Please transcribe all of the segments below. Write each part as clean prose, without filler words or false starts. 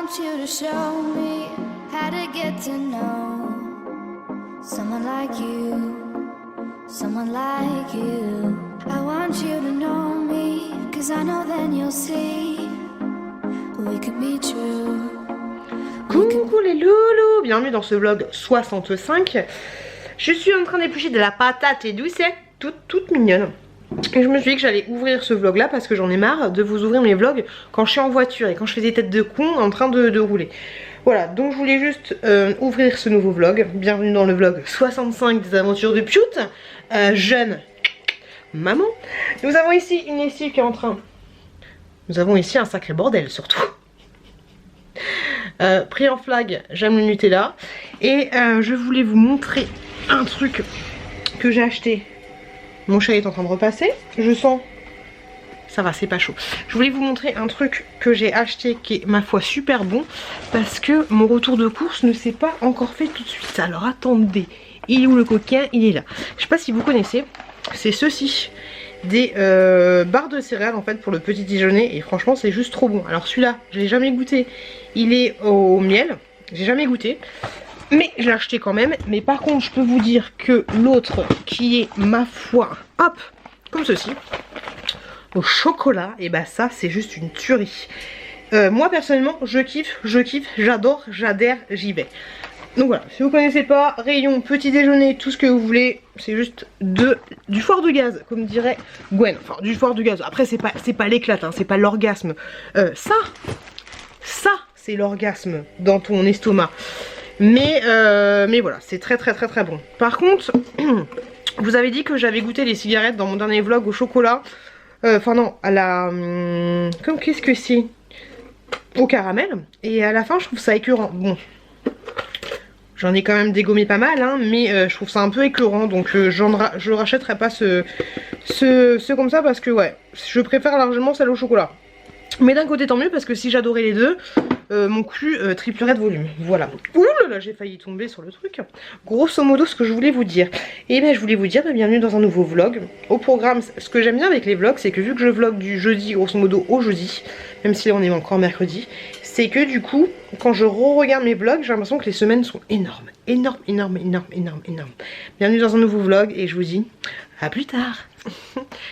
want you to show me how to get to know someone like you, someone like you. I want you to know me, cause I know then you'll see we could be true. Coucou les loulous, bienvenue dans ce vlog 65. Je suis en train d'éplucher de la patate et douce, toute mignonne. Et je me suis dit que j'allais ouvrir ce vlog là parce que j'en ai marre de vous ouvrir mes vlogs quand je suis en voiture et quand je fais des têtes de con en train de rouler. Voilà, donc je voulais juste ouvrir ce nouveau vlog. Bienvenue dans le vlog 65 des aventures de Pioute, jeune maman. Nous avons ici une lessive qui est en train... Nous avons ici un sacré bordel surtout. Pris en flag, j'aime le Nutella. Et je voulais vous montrer un truc que j'ai acheté. Mon chéri est en train de repasser. Je sens... Ça va, c'est pas chaud. Je voulais vous montrer un truc que j'ai acheté qui est, ma foi, super bon. Parce que mon retour de course ne s'est pas encore fait tout de suite. Alors attendez. Il est où le coquin? Il est là. Je sais pas si vous connaissez. C'est ceci. Des barres de céréales en fait pour le petit déjeuner. Et franchement, c'est juste trop bon. Alors celui-là, je l'ai jamais goûté. Il est au miel. J'ai jamais goûté. Mais je l'ai acheté quand même. Mais par contre, je peux vous dire que l'autre qui est, ma foi, hop, comme ceci, au chocolat, et bah ça, c'est juste une tuerie. Moi, personnellement, je kiffe, j'adore, j'adhère, j'y vais. Donc voilà, si vous connaissez pas, rayon, petit déjeuner, tout ce que vous voulez, c'est juste du foire de gaz, comme dirait Gwen. Enfin, du foire de gaz. Après, c'est pas l'éclate, hein, c'est pas l'orgasme. Ça, c'est l'orgasme dans ton estomac. Mais voilà, c'est très bon. Par contre, vous avez dit que j'avais goûté les cigarettes dans mon dernier vlog au chocolat. Enfin non, à la... qu'est-ce que c'est? Au caramel. Et à la fin, je trouve ça écœurant. Bon, j'en ai quand même dégommé pas mal, hein, mais je trouve ça un peu écœurant. Donc je rachèterai pas ce comme ça parce que ouais, je préfère largement celle au chocolat. Mais d'un côté tant mieux parce que si j'adorais les deux, mon cul triplerait de volume. Voilà. Ouh là là, j'ai failli tomber sur le truc. Grosso modo, ce que je voulais vous dire. Et bien je voulais vous dire, bienvenue dans un nouveau vlog. Au programme, ce que j'aime bien avec les vlogs, c'est que vu que je vlog du jeudi grosso modo au jeudi, même si on est encore mercredi, c'est que du coup, quand je re-regarde mes vlogs, j'ai l'impression que les semaines sont énormes. Énormes. Bienvenue dans un nouveau vlog et je vous dis à plus tard.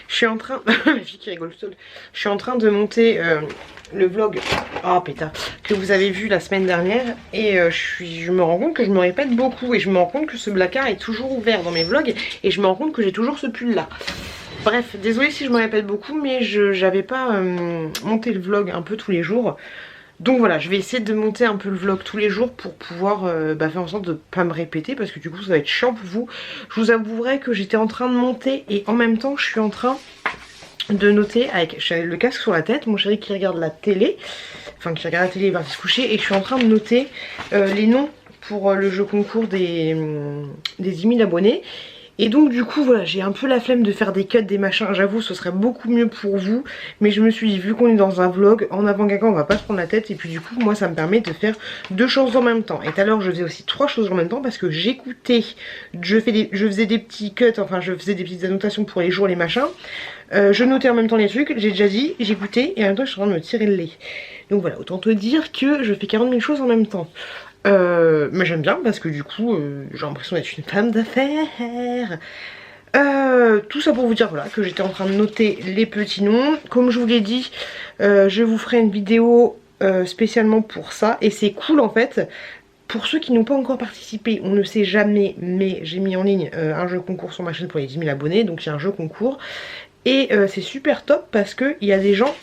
Je suis en train... La fille qui rigole seule. Je suis en train de monter le vlog, oh pétard, que vous avez vu la semaine dernière. Et je me rends compte que je me répète beaucoup. Et je me rends compte que ce placard est toujours ouvert dans mes vlogs. Et je me rends compte que j'ai toujours ce pull là. Bref, désolée si je me répète beaucoup. Mais j'avais pas monté le vlog un peu tous les jours. Donc voilà, je vais essayer de monter un peu le vlog tous les jours pour pouvoir faire en sorte de pas me répéter parce que du coup ça va être chiant pour vous. Je vous avouerai que j'étais en train de monter et en même temps je suis en train de noter avec le casque sur la tête, mon chéri qui regarde la télé, enfin qui regarde la télé, il va se coucher et je suis en train de noter les noms pour le jeu concours des 10 000 abonnés. Et donc du coup voilà, j'ai un peu la flemme de faire des cuts, des machins, j'avoue ce serait beaucoup mieux pour vous. Mais je me suis dit, vu qu'on est dans un vlog, en avant caca on va pas se prendre la tête. Et puis du coup moi ça me permet de faire deux choses en même temps. Et tout à l'heure je faisais aussi trois choses en même temps parce que j'écoutais, je faisais des petits cuts, enfin je faisais des petites annotations pour les jours, les machins. Je notais en même temps les trucs, j'ai déjà dit, j'écoutais et en même temps je suis en train de me tirer le lait. Donc voilà, autant te dire que je fais 40 000 choses en même temps. Mais j'aime bien parce que du coup j'ai l'impression d'être une femme d'affaires. Tout ça pour vous dire voilà, que j'étais en train de noter les petits noms. Comme je vous l'ai dit, je vous ferai une vidéo spécialement pour ça. Et c'est cool en fait. Pour ceux qui n'ont pas encore participé, on ne sait jamais, mais j'ai mis en ligne un jeu concours sur ma chaîne pour les 10 000 abonnés. Donc il y a un jeu concours. Et c'est super top parce qu'il y a des gens...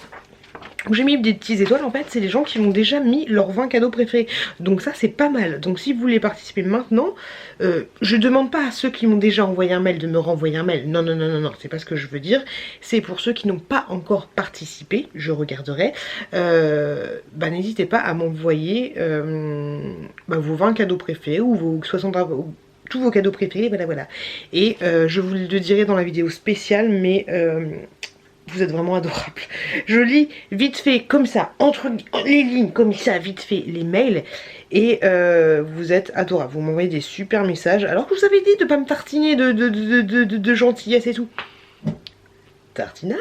J'ai mis des petites étoiles en fait, c'est les gens qui m'ont déjà mis leurs 20 cadeaux préférés. Donc ça c'est pas mal. Donc si vous voulez participer maintenant, je demande pas à ceux qui m'ont déjà envoyé un mail de me renvoyer un mail. Non, c'est pas ce que je veux dire. C'est pour ceux qui n'ont pas encore participé, je regarderai. N'hésitez pas à m'envoyer vos 20 cadeaux préférés ou vos 60... tous vos cadeaux préférés, voilà. Et je vous le dirai dans la vidéo spéciale, mais... vous êtes vraiment adorable. Je lis vite fait comme ça, entre les lignes comme ça, vite fait les mails. Et vous êtes adorable. Vous m'envoyez des super messages. Alors que je vous avais dit de pas me tartiner de gentillesse et tout. tartinage.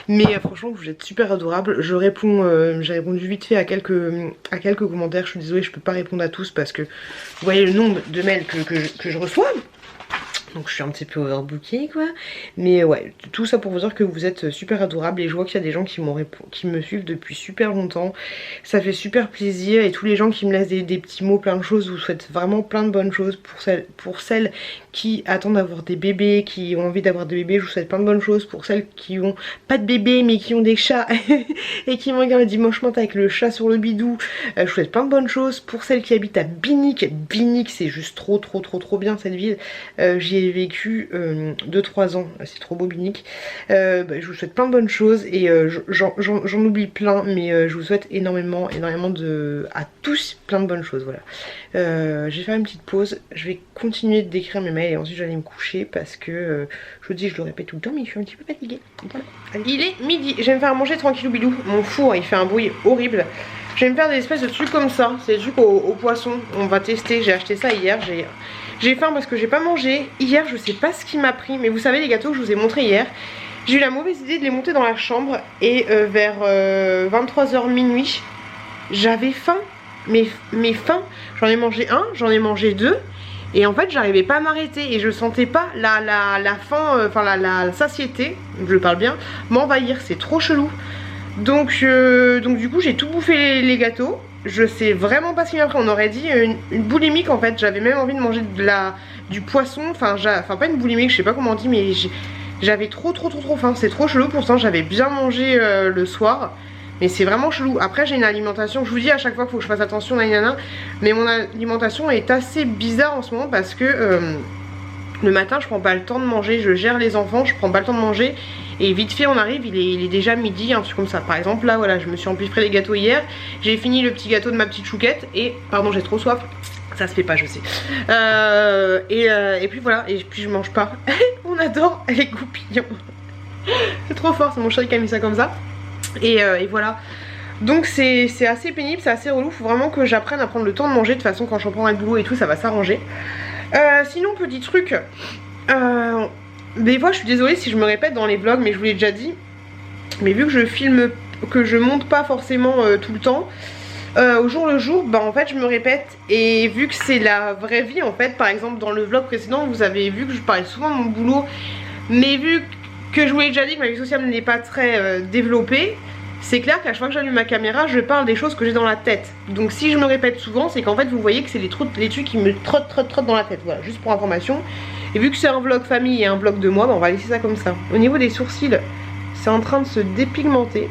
Mais franchement vous êtes super adorables. Je réponds, j'ai répondu vite fait à quelques commentaires. Je suis désolée, je peux pas répondre à tous parce que vous voyez le nombre de mails que je reçois. Donc je suis un petit peu overbookée quoi. Mais ouais, tout ça pour vous dire que vous êtes super adorables. Et je vois qu'il y a des gens qui me suivent depuis super longtemps. Ça fait super plaisir. Et tous les gens qui me laissent des petits mots, plein de choses, je vous souhaite vraiment plein de bonnes choses. Pour celles qui attendent d'avoir des bébés, qui ont envie d'avoir des bébés, je vous souhaite plein de bonnes choses. Pour celles qui ont pas de bébés mais qui ont des chats et qui me regardent le dimanche matin avec le chat sur le bidou, je vous souhaite plein de bonnes choses. Pour celles qui habitent à Binic, c'est juste trop bien cette ville. J'y ai vécu 2-3 ans, c'est trop beau Binic. Je vous souhaite plein de bonnes choses et j'en oublie plein, mais je vous souhaite énormément à tous plein de bonnes choses. Voilà. Je vais faire une petite pause, je vais continuer d'écrire mes mails et ensuite j'allais me coucher parce que je vous dis, je le répète tout le temps, mais je suis un petit peu fatiguée. Voilà. Il est midi, je vais me faire manger tranquillou bilou. Mon four il fait un bruit horrible. Je vais me faire des espèces de trucs comme ça, c'est des trucs au poisson. On va tester, j'ai acheté ça hier. J'ai faim parce que j'ai pas mangé. Hier je sais pas ce qui m'a pris, mais vous savez les gâteaux que je vous ai montré hier, j'ai eu la mauvaise idée de les monter dans la chambre. Et vers 23h minuit, j'avais faim. Mais faim, j'en ai mangé un, j'en ai mangé deux. Et en fait j'arrivais pas à m'arrêter. Et je sentais pas la faim, enfin la satiété, je parle bien, m'envahir, c'est trop chelou. Donc du coup j'ai tout bouffé les gâteaux. Je sais vraiment pas ce qu'il m'a pris. On aurait dit une boulimique en fait. J'avais même envie de manger du poisson. Enfin pas une boulimique, je sais pas comment on dit, mais j'avais trop faim. C'est trop chelou. Pourtant j'avais bien mangé le soir. Mais c'est vraiment chelou. Après j'ai une alimentation, je vous dis à chaque fois qu'il faut que je fasse attention, nanana. Mais mon alimentation est assez bizarre en ce moment parce que le matin je prends pas le temps de manger. Je gère les enfants, je prends pas le temps de manger. Et vite fait on arrive, il est déjà midi, un truc comme ça. Par exemple là voilà, je me suis empiffré les gâteaux hier. J'ai fini le petit gâteau de ma petite chouquette. Et pardon j'ai trop soif. Ça se fait pas je sais. Et puis voilà, et puis je mange pas. On adore les goupillons. C'est trop fort, c'est mon chéri qui a mis ça comme ça. Et voilà. Donc c'est assez pénible, c'est assez relou. Faut vraiment que j'apprenne à prendre le temps de manger. De toute façon quand je reprendrai le boulot et tout ça va s'arranger. Sinon petit truc, des fois je suis désolée si je me répète dans les vlogs, mais je vous l'ai déjà dit. Mais vu que je filme, que je monte pas forcément tout le temps, au jour le jour, bah en fait je me répète. Et vu que c'est la vraie vie en fait, par exemple dans le vlog précédent vous avez vu que je parlais souvent de mon boulot. Mais vu que je vous l'ai déjà dit que ma vie sociale n'est pas très développée, c'est clair qu'à chaque fois que j'allume ma caméra je parle des choses que j'ai dans la tête. Donc si je me répète souvent c'est qu'en fait vous voyez que c'est les trucs qui me trottent dans la tête. Voilà, juste pour information. Et vu que c'est un vlog famille et un vlog de moi, bah on va laisser ça comme ça. Au niveau des sourcils, c'est en train de se dépigmenter.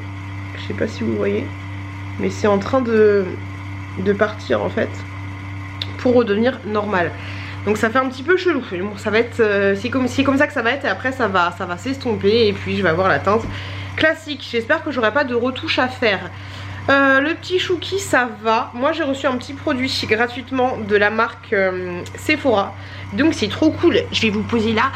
Je sais pas si vous voyez, mais c'est en train de partir en fait pour redevenir normal. Donc ça fait un petit peu chelou. Bon, ça va être, c'est comme ça que ça va être. Et après ça va s'estomper et puis je vais avoir la teinte classique. J'espère que j'aurai pas de retouche à faire. Le petit chouki ça va. Moi j'ai reçu un petit produit gratuitement de la marque Sephora. Donc c'est trop cool. Je vais vous poser là.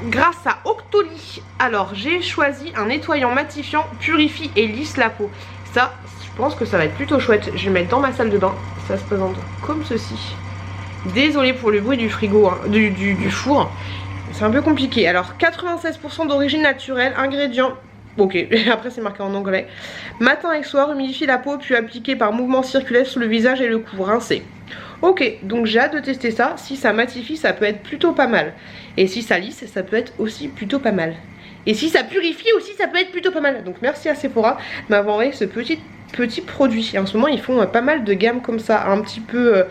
Grâce à Octoly. Alors j'ai choisi un nettoyant matifiant, purifie et lisse la peau. Ça je pense que ça va être plutôt chouette. Je vais le mettre dans ma salle de bain. Ça se présente comme ceci. Désolée pour le bruit du frigo, hein, du four. C'est un peu compliqué. Alors 96% d'origine naturelle, ingrédients. Ok, après c'est marqué en anglais. Matin et soir, humidifie la peau puis appliquer par mouvement circulaire sur le visage et le cou, rincer. Ok, donc j'ai hâte de tester ça. Si ça matifie, ça peut être plutôt pas mal. Et si ça lisse, ça peut être aussi plutôt pas mal. Et si ça purifie aussi, ça peut être plutôt pas mal. Donc merci à Sephora de m'avoir envoyé ce petit produit. Et en ce moment, ils font pas mal de gammes comme ça, un petit peu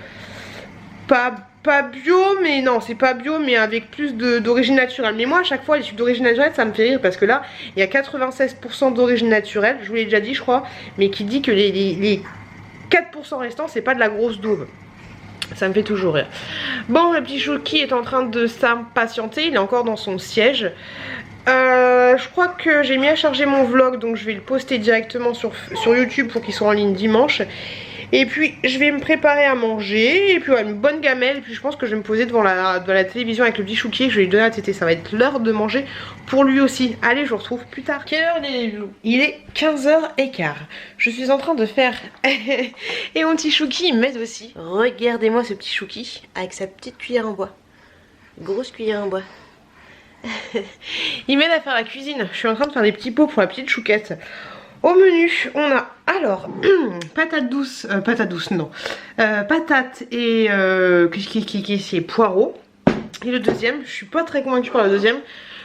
pas bio, mais non, c'est pas bio, mais avec plus d'origine naturelle. Mais moi, à chaque fois, les trucs d'origine naturelle, ça me fait rire parce que là, il y a 96% d'origine naturelle, je vous l'ai déjà dit, je crois, mais qui dit que les 4% restants, c'est pas de la grosse daube. Ça me fait toujours rire. Bon, le petit chouki est en train de s'impatienter, il est encore dans son siège. Je crois que j'ai mis à charger mon vlog, donc je vais le poster directement sur YouTube pour qu'il soit en ligne dimanche. Et puis je vais me préparer à manger. Et puis ouais, une bonne gamelle. Et puis je pense que je vais me poser devant la télévision avec le petit chouki. Je vais lui donner la tétée. Ça va être l'heure de manger pour lui aussi. Allez, je vous retrouve plus tard. Quelle heure il est, il est 15h15. Je suis en train de faire et mon petit chouki il m'aide aussi. Regardez-moi ce petit chouki avec sa petite cuillère en bois. Grosse cuillère en bois. Il m'aide à faire la cuisine. Je suis en train de faire des petits pots pour la petite chouquette. Au menu, on a alors patate douce non, patate et c'est poireaux. Et le deuxième, je suis pas très convaincue par le deuxième,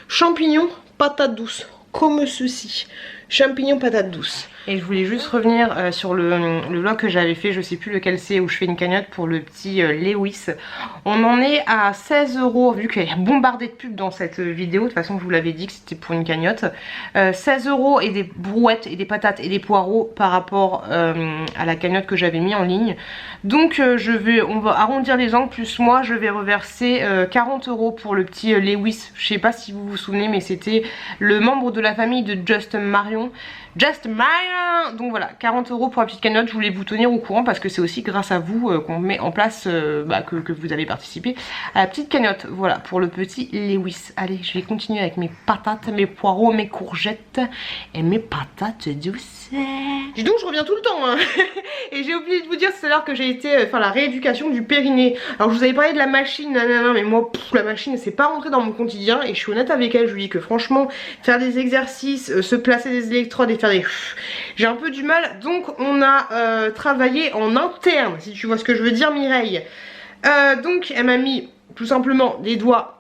champignons, patate douce, comme ceci. Champignons, patate douce. Et je voulais juste revenir sur le vlog que j'avais fait, je sais plus lequel c'est, où je fais une cagnotte pour le petit Lewis. On en est à 16 €, vu qu'il y a bombardé de pubs dans cette vidéo, de toute façon je vous l'avais dit que c'était pour une cagnotte. 16 € et des brouettes et des patates et des poireaux par rapport à la cagnotte que j'avais mis en ligne. Donc on va arrondir les angles, plus moi je vais reverser 40 € pour le petit Lewis. Je sais pas si vous vous souvenez, mais c'était le membre de la famille de Just Marion. Donc voilà, 40 € pour la petite cagnotte. Je voulais vous tenir au courant parce que c'est aussi grâce à vous qu'on met en place, que vous avez participé à la petite cagnotte. Voilà, pour le petit Lewis. Allez, je vais continuer avec mes patates, mes poireaux, mes courgettes et mes patates douces. Dis donc, je reviens tout le temps hein. Et j'ai oublié de vous dire tout à l'heure que j'ai été faire la rééducation du périnée. Alors je vous avais parlé de la machine, nanana, mais moi la machine c'est pas rentré dans mon quotidien. Et je suis honnête avec elle, je lui dis que franchement faire des exercices, se placer des électrodes et faire des... J'ai un peu du mal. Donc on a travaillé en interne, si tu vois ce que je veux dire Mireille. Donc elle m'a mis tout simplement les doigts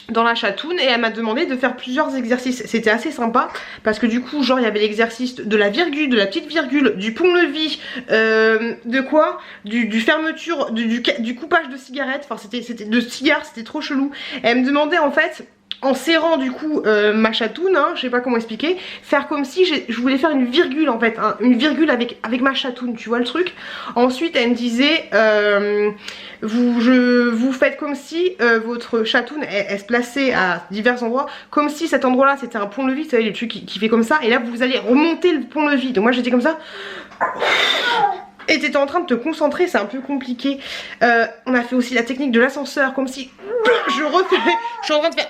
dans la chatoune et elle m'a demandé de faire plusieurs exercices. C'était assez sympa parce que du coup genre il y avait l'exercice de la virgule, de la petite virgule, du pont-levis, de quoi, du fermeture, du coupage de cigarette. Enfin c'était de cigare, c'était trop chelou. Et elle me demandait en fait, en serrant du coup ma chatoune, hein, je sais pas comment expliquer, faire comme si je voulais faire une virgule en fait, hein, une virgule avec ma chatoune, tu vois le truc. Ensuite elle me disait vous faites comme si votre chatoune elle se plaçait à divers endroits, comme si cet endroit là c'était un pont-levis, vous savez les trucs qui fait comme ça, et là vous allez remonter le pont-levis. Donc moi j'étais comme ça. Et t'étais en train de te concentrer, c'est un peu compliqué. On a fait aussi la technique de l'ascenseur, comme si je suis en train de faire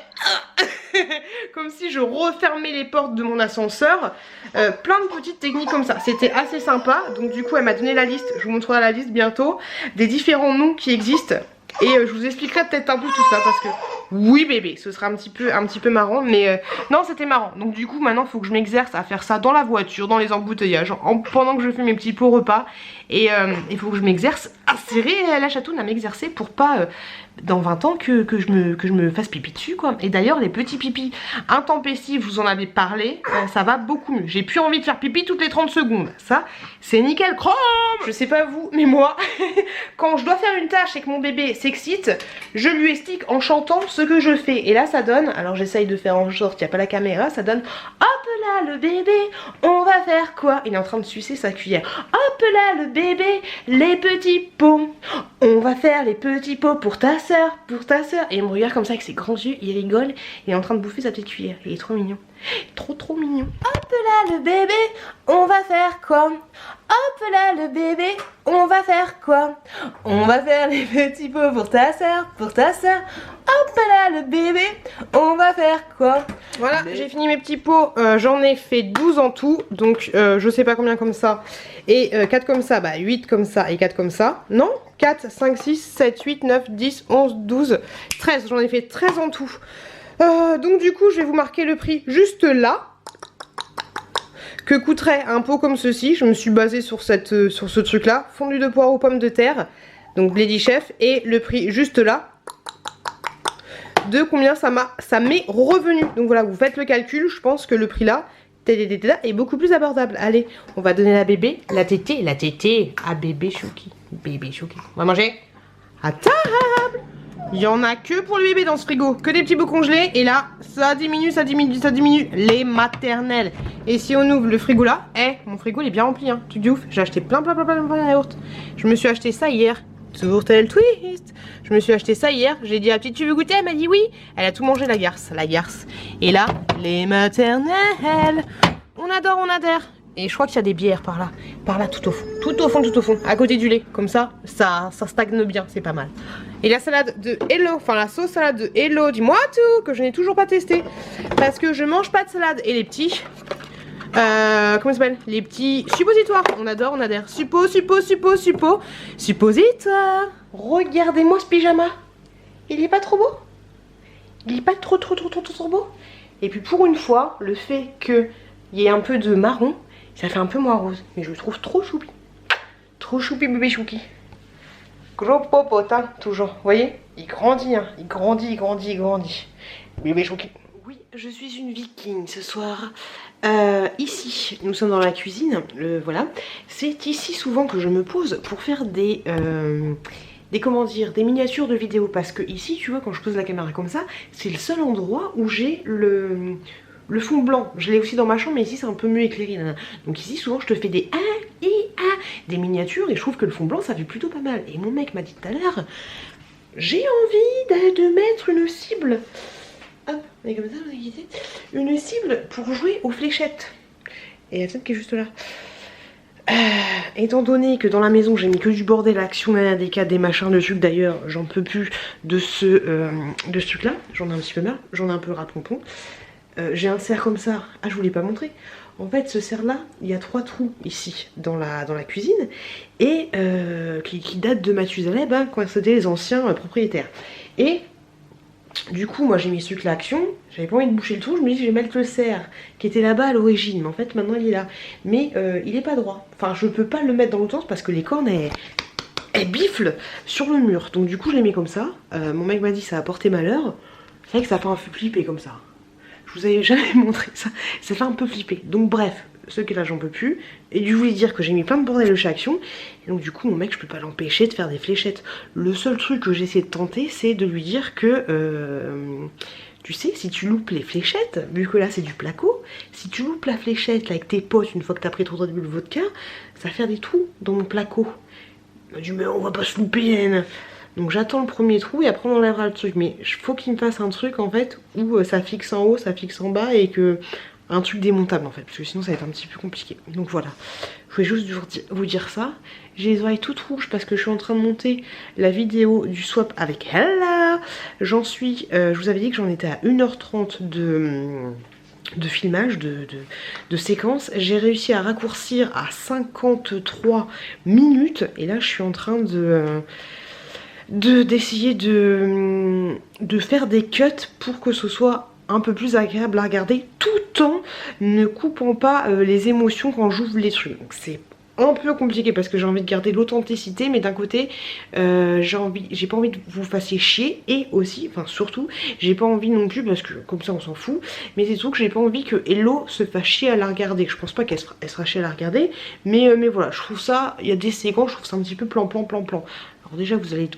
comme si je refermais les portes de mon ascenseur. Plein de petites techniques comme ça. C'était assez sympa. Donc du coup elle m'a donné la liste, je vous montrerai la liste bientôt, des différents noms qui existent. Et je vous expliquerai peut-être un peu tout ça parce que oui bébé, ce sera un petit peu marrant, mais non c'était marrant. Donc du coup maintenant il faut que je m'exerce à faire ça dans la voiture, dans les embouteillages, pendant que je fais mes petits pots repas. Et il faut que je m'exerce à serrer la chatoune, à m'exercer pour pas dans 20 ans que je me fasse pipi dessus quoi. Et d'ailleurs les petits pipis intempestifs, vous en avez parlé, ça va beaucoup mieux. J'ai plus envie de faire pipi toutes les 30 secondes. Ça c'est nickel chrome. Je sais pas vous, mais moi quand je dois faire une tâche et que mon bébé s'excite, je lui explique en chantant ce que je fais. Et là ça donne, alors j'essaye de faire en sorte qu'il n'y a pas la caméra, ça donne hop là le bébé, on va faire quoi? Il est en train de sucer sa cuillère. Hop là le bébé, les petits pots, on va faire les petits pots pour ta soeur, pour ta soeur. Et il me regarde comme ça avec ses grands yeux, il rigole, il est en train de bouffer sa petite cuillère. Il est trop mignon, trop mignon. Hop là le bébé, on va faire quoi? Hop là le bébé, on va faire quoi? On va faire les petits pots pour ta soeur, pour ta soeur. Hop là le bébé, on va faire quoi? Voilà, j'ai fini mes petits pots, j'en ai fait 12 en tout. Donc je sais pas combien comme ça. Et 4 comme ça, bah 8 comme ça et 4 comme ça. Non, 4, 5, 6, 7, 8, 9, 10, 11, 12, 13. J'en ai fait 13 en tout. Donc du coup je vais vous marquer le prix juste là, que coûterait un pot comme ceci. Je me suis basée sur ce truc là, fondu de poireaux pommes de terre, donc Lady Chef, et le prix juste là de combien ça m'est revenu. Donc voilà, vous faites le calcul, je pense que le prix là est beaucoup plus abordable. Allez, on va donner la bébé, la tétée à bébé Chouki. Bébé Chouki, on va manger à table. Il y en a que pour le bébé dans ce frigo, que des petits bouts congelés. Et là, ça diminue les maternelles. Et si on ouvre le frigo là, mon frigo il est bien rempli, hein. Truc de ouf. J'ai acheté plein de yaourts. Je me suis acheté ça hier. Tourtel twist. Je me suis acheté ça hier. J'ai dit à la petite, tu veux goûter? Elle m'a dit oui. Elle a tout mangé la garce. Et là, les maternelles. On adhère. Et je crois qu'il y a des bières par là, tout au fond, à côté du lait. Comme ça stagne bien, c'est pas mal. Et la salade de Hello, enfin la sauce salade de Hello, dis-moi tout, que je n'ai toujours pas testé. Parce que je mange pas de salade. Et les petits, comment ça s'appelle? Les petits suppositoires, on adhère. Suppositoire. Regardez-moi ce pyjama. Il est pas trop beau? Il est pas trop beau. Et puis pour une fois, le fait qu'il y ait un peu de marron, ça fait un peu moins rose. Mais je le trouve trop choupi. Trop choupi bébé chouki. Gros popotin, toujours. Vous voyez, il grandit, hein. Il grandit. Bébé chouki. Oui, je suis une viking ce soir. Ici, nous sommes dans la cuisine. Voilà. C'est ici souvent que je me pose pour faire des miniatures de vidéos. Parce que ici, tu vois, quand je pose la caméra comme ça, c'est le seul endroit où j'ai le fond blanc. Je l'ai aussi dans ma chambre, mais ici c'est un peu mieux éclairé. Donc ici, souvent, je te fais des des miniatures et je trouve que le fond blanc, ça fait plutôt pas mal. Et mon mec m'a dit tout à l'heure, j'ai envie de mettre une cible. Hop, et comme ça, vous inquiétez. Une cible pour jouer aux fléchettes. Et la tête qui est juste là. Étant donné que dans la maison j'ai mis que du bordel, action, des machins de sucre, d'ailleurs j'en peux plus de ce truc là, j'en ai un petit peu marre, j'en ai un peu ras-pompon. J'ai un cerf comme ça, ah je vous l'ai pas montré. En fait ce cerf là, il y a 3 trous ici dans la cuisine et qui datent de Mathusalem, hein, quand c'était les anciens propriétaires. Et du coup moi j'ai mis ce truc là action, j'avais pas envie de boucher le trou, je me dis je vais mettre le cerf qui était là-bas à l'origine, mais en fait maintenant il est là. Mais il est pas droit, enfin je peux pas le mettre dans l'autre sens parce que les cornes elles biflent sur le mur. Donc du coup je l'ai mis comme ça, mon mec m'a dit ça a porté malheur. C'est vrai que ça fait un peu flipper comme ça. Je vous avais jamais montré ça, ça fait un peu flipper. Donc bref, ce que là j'en peux plus. Et je voulais dire que j'ai mis plein de bordel de chez Action. Et donc du coup mon mec je peux pas l'empêcher de faire des fléchettes. Le seul truc que j'ai essayé de tenter c'est de lui dire que tu sais, si tu loupes les fléchettes, vu que là c'est du placo, si tu loupes la fléchette là, avec tes potes une fois que t'as pris 3 de vodka, ça va faire des trous dans mon placo. Il m'a dit mais on va pas se louper Hélène. Donc j'attends le premier trou et après on enlèvera le truc. Mais il faut qu'il me fasse un truc en fait où ça fixe en haut, ça fixe en bas et que un truc démontable en fait. Parce que sinon ça va être un petit peu compliqué. Donc voilà. Je voulais juste vous dire ça. J'ai les oreilles toutes rouges parce que je suis en train de monter la vidéo du swap avec Ella. J'en suis, je vous avais dit que j'en étais à 1h30 de filmage, de séquence. J'ai réussi à raccourcir à 53 minutes. Et là je suis en train d'essayer de faire des cuts pour que ce soit un peu plus agréable à regarder tout en ne coupant pas les émotions quand j'ouvre les trucs. Donc c'est un peu compliqué parce que j'ai envie de garder l'authenticité, mais d'un côté j'ai pas envie que vous fassiez chier, et aussi, enfin surtout, j'ai pas envie non plus, parce que comme ça on s'en fout, mais c'est surtout que j'ai pas envie que Hello se fasse chier à la regarder. Je pense pas qu'elle sera chier à la regarder, mais voilà, je trouve ça, il y a des séquences, je trouve ça un petit peu plan. Alors déjà vous allez,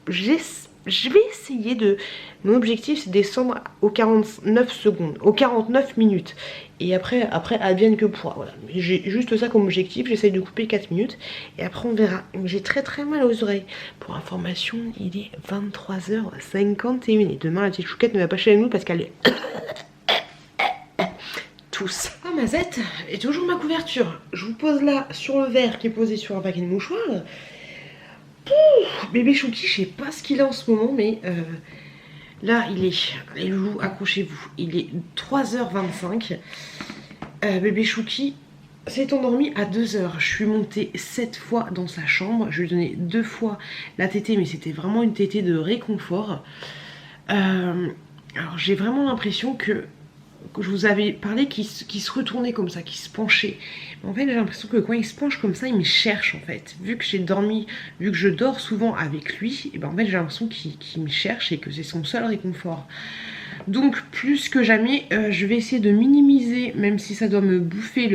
je vais essayer de... Mon objectif c'est descendre aux 49 secondes, aux 49 minutes. Et après advienne que pourra. Voilà. J'ai juste ça comme objectif, j'essaye de couper 4 minutes. Et après on verra. J'ai très mal aux oreilles. Pour information, il est 23h51. Et demain la petite chouquette ne va pas chez nous parce qu'elle est... tous. Ah Mazette, et toujours ma couverture. Je vous pose là sur le verre qui est posé sur un paquet de mouchoirs. Bébé Chouki, je sais pas ce qu'il a en ce moment, mais là il est, les loulous, accrochez-vous, il est 3h25. Bébé Chouki s'est endormi à 2h. Je suis montée 7 fois dans sa chambre, je lui ai donné 2 fois la tétée, mais c'était vraiment une tétée de réconfort. Alors j'ai vraiment l'impression que je vous avais parlé qu'il se retournait comme ça, qu'il se penchait. En fait j'ai l'impression que quand il se penche comme ça, il me cherche en fait. Vu que j'ai dormi, vu que je dors souvent avec lui, et ben en fait j'ai l'impression qu'il me cherche et que c'est son seul réconfort. Donc plus que jamais, je vais essayer de minimiser, même si ça doit me bouffer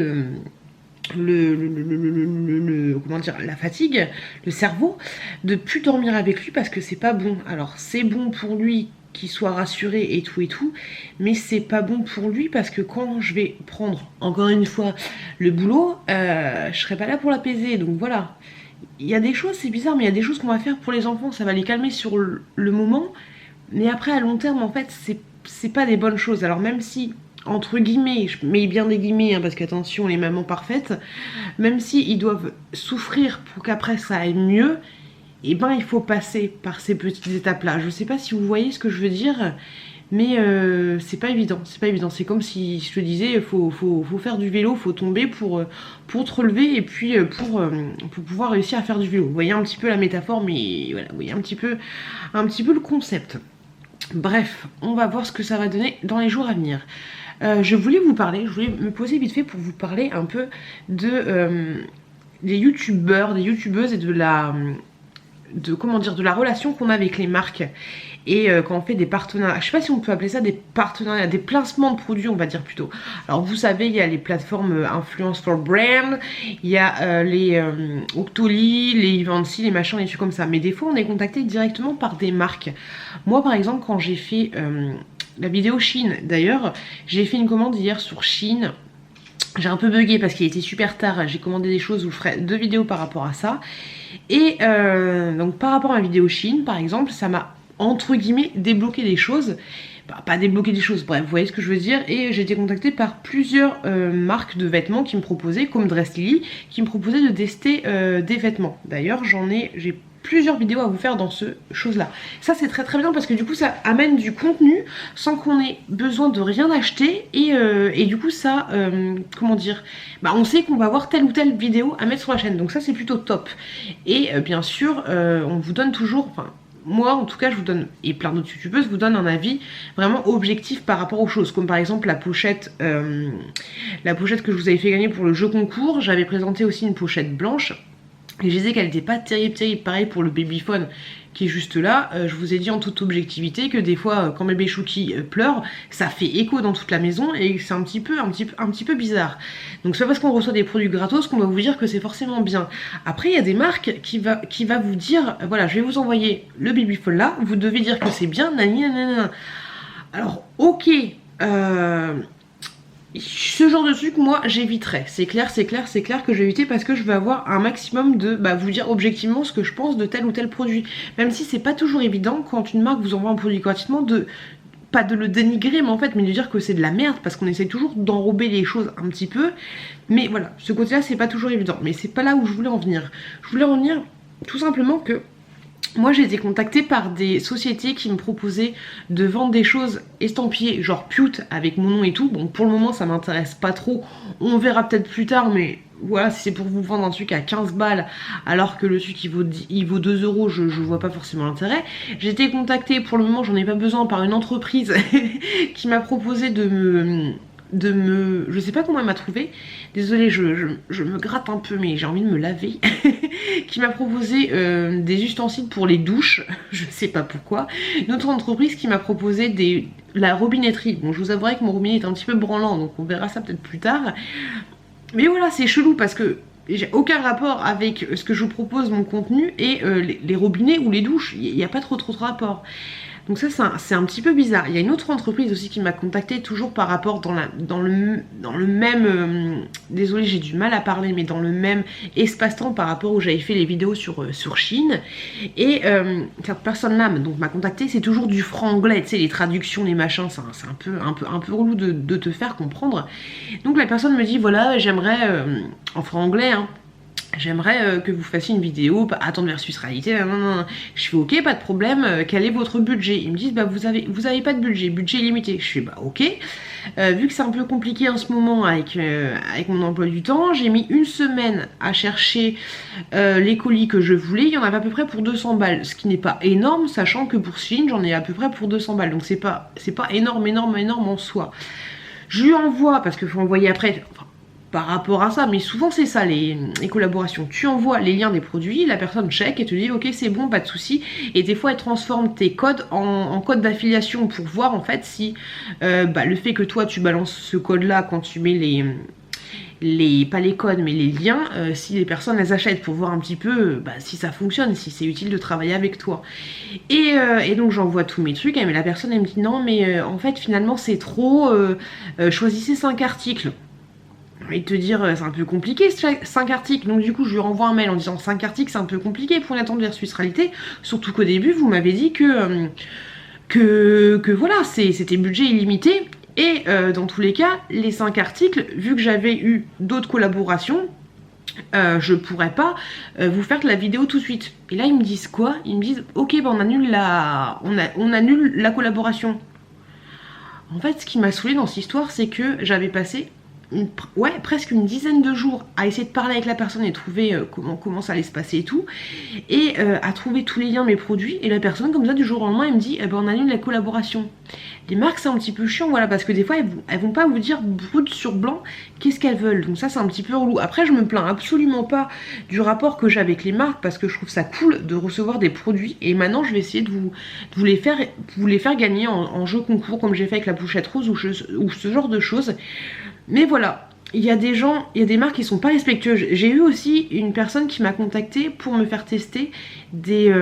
comment dire, la fatigue, le cerveau, de plus dormir avec lui parce que c'est pas bon. Alors c'est bon pour lui qu'il soit rassuré et tout, mais c'est pas bon pour lui parce que quand je vais prendre encore une fois le boulot, je serai pas là pour l'apaiser. Donc voilà, il y a des choses, c'est bizarre, mais il y a des choses qu'on va faire pour les enfants, ça va les calmer sur le moment, mais après à long terme en fait c'est pas des bonnes choses. Alors même si entre guillemets, je mets bien des guillemets hein, parce qu'attention les mamans parfaites, même si ils doivent souffrir pour qu'après ça aille mieux, et ben il faut passer par ces petites étapes là. Je sais pas si vous voyez ce que je veux dire, mais c'est pas évident, c'est comme si je te disais faut faire du vélo, faut tomber pour te relever et puis pour pouvoir réussir à faire du vélo. Vous voyez un petit peu la métaphore, mais voilà, vous voyez un petit peu le concept. Bref, on va voir ce que ça va donner dans les jours à venir. Je voulais vous parler, je voulais me poser vite fait pour vous parler un peu de des youtubeurs, des youtubeuses et de la relation qu'on a avec les marques. Et quand on fait des partenariats, je sais pas si on peut appeler ça des partenariats, des placements de produits on va dire plutôt. Alors vous savez, il y a les plateformes Influence for Brand, il y a les Octoly, les Eventy, les machins, les trucs comme ça. Mais des fois on est contacté directement par des marques. Moi par exemple quand j'ai fait la vidéo Shein, d'ailleurs j'ai fait une commande hier sur Shein. J'ai un peu bugué parce qu'il était super tard, j'ai commandé des choses, je vous ferai 2 vidéos par rapport à ça. Et donc par rapport à la vidéo Shein par exemple, ça m'a entre guillemets débloqué des choses. Bah, pas débloquer des choses, bref, vous voyez ce que je veux dire. Et j'ai été contactée par plusieurs marques de vêtements qui me proposaient, comme Dress Lily, qui me proposaient de tester des vêtements. D'ailleurs j'ai plusieurs vidéos à vous faire dans ce chose-là. Ça c'est très très bien parce que du coup ça amène du contenu sans qu'on ait besoin de rien acheter et du coup ça, comment dire, bah on sait qu'on va voir telle ou telle vidéo à mettre sur la chaîne. Donc ça c'est plutôt top. Et bien sûr on vous donne toujours, enfin moi en tout cas je vous donne, et plein d'autres youtubeuses vous donnent un avis vraiment objectif par rapport aux choses, comme par exemple la pochette que je vous avais fait gagner pour le jeu concours. J'avais présenté aussi une pochette blanche et je disais qu'elle n'était pas terrible. Pareil pour le babyphone qui est juste là, je vous ai dit en toute objectivité que des fois quand bébé Chouki pleure, ça fait écho dans toute la maison et c'est un petit peu bizarre. Donc c'est pas parce qu'on reçoit des produits gratos qu'on va vous dire que c'est forcément bien. Après il y a des marques qui va vous dire, voilà je vais vous envoyer le babyphone là, vous devez dire que c'est bien, nanana. Alors ok, ce genre de truc moi j'éviterai, c'est clair que je vais éviter parce que je veux avoir un maximum de vous dire objectivement ce que je pense de tel ou tel produit, même si c'est pas toujours évident quand une marque vous envoie un produit gratuitement de pas de le dénigrer mais en fait mais de dire que c'est de la merde parce qu'on essaie toujours d'enrober les choses un petit peu, mais voilà ce côté là c'est pas toujours évident, mais c'est pas là où je voulais en venir. Je voulais en venir tout simplement que moi j'ai été contactée par des sociétés qui me proposaient de vendre des choses estampillées genre Pute avec mon nom et tout. Bon pour le moment ça m'intéresse pas trop, on verra peut-être plus tard, mais voilà si c'est pour vous vendre un truc à 15 balles alors que le truc il vaut 2 euros, je vois pas forcément l'intérêt. J'ai été contactée, pour le moment j'en ai pas besoin, par une entreprise qui m'a proposé de me... je sais pas comment elle m'a trouvé, désolée je me gratte un peu mais j'ai envie de me laver qui m'a proposé des ustensiles pour les douches, je sais pas pourquoi. Une autre entreprise qui m'a proposé la robinetterie. Bon je vous avouerai que mon robinet est un petit peu branlant donc on verra ça peut-être plus tard, mais voilà c'est chelou parce que j'ai aucun rapport avec ce que je vous propose, mon contenu, et les robinets ou les douches, il n'y a pas trop de rapport. Donc ça c'est un petit peu bizarre. Il y a une autre entreprise aussi qui m'a contactée, toujours par rapport dans le même désolée j'ai du mal à parler, mais dans le même espace-temps par rapport où j'avais fait les vidéos sur Shein. Et cette personne là donc m'a contactée, c'est toujours du franglais, tu sais les traductions, les machins, c'est un peu relou de te faire comprendre. Donc la personne me dit voilà j'aimerais en franglais hein, j'aimerais que vous fassiez une vidéo, attendre versus réalité, non. Je fais ok, pas de problème, quel est votre budget? Ils me disent bah vous avez pas de budget limité. Je fais bah ok, vu que c'est un peu compliqué en ce moment avec mon emploi du temps, j'ai mis 1 semaine à chercher les colis que je voulais, il y en avait à peu près pour 200 balles, ce qui n'est pas énorme, sachant que pour Shein j'en ai à peu près pour 200 balles, donc c'est pas énorme en soi. Je lui envoie, parce qu'il faut envoyer après, enfin, par rapport à ça, mais souvent c'est ça les collaborations, tu envoies les liens des produits, la personne check et te dit ok c'est bon, pas de souci, et des fois elle transforme tes codes en code d'affiliation pour voir en fait si le fait que toi tu balances ce code là quand tu mets pas les codes mais les liens, si les personnes les achètent, pour voir un petit peu si ça fonctionne, si c'est utile de travailler avec toi. Et donc j'envoie tous mes trucs, mais la personne elle me dit non mais en fait finalement c'est trop, choisissez 5 articles. Et te dire c'est un peu compliqué 5 articles, donc du coup je lui renvoie un mail en disant 5 articles c'est un peu compliqué pour une attente versus réalité, surtout qu'au début vous m'avez dit que voilà c'était budget illimité, et dans tous les cas les 5 articles, vu que j'avais eu d'autres collaborations, je pourrais pas vous faire de la vidéo tout de suite. Et là ils me disent quoi? Ils me disent ok on annule la collaboration. En fait ce qui m'a saoulée dans cette histoire c'est que j'avais passé presque une dizaine de jours à essayer de parler avec la personne et trouver comment ça allait se passer et tout, et à trouver tous les liens de mes produits, et la personne comme ça du jour au lendemain elle me dit on annule la collaboration. Les marques c'est un petit peu chiant, voilà, parce que des fois elles vont pas vous dire brut sur blanc qu'est-ce qu'elles veulent, donc ça c'est un petit peu relou. Après je me plains absolument pas du rapport que j'ai avec les marques, parce que je trouve ça cool de recevoir des produits, et maintenant je vais essayer de vous les faire gagner en jeu concours, comme j'ai fait avec la pochette rose ou ce genre de choses. Mais voilà, il y a des marques qui sont pas respectueuses. J'ai eu aussi une personne qui m'a contacté pour me faire tester des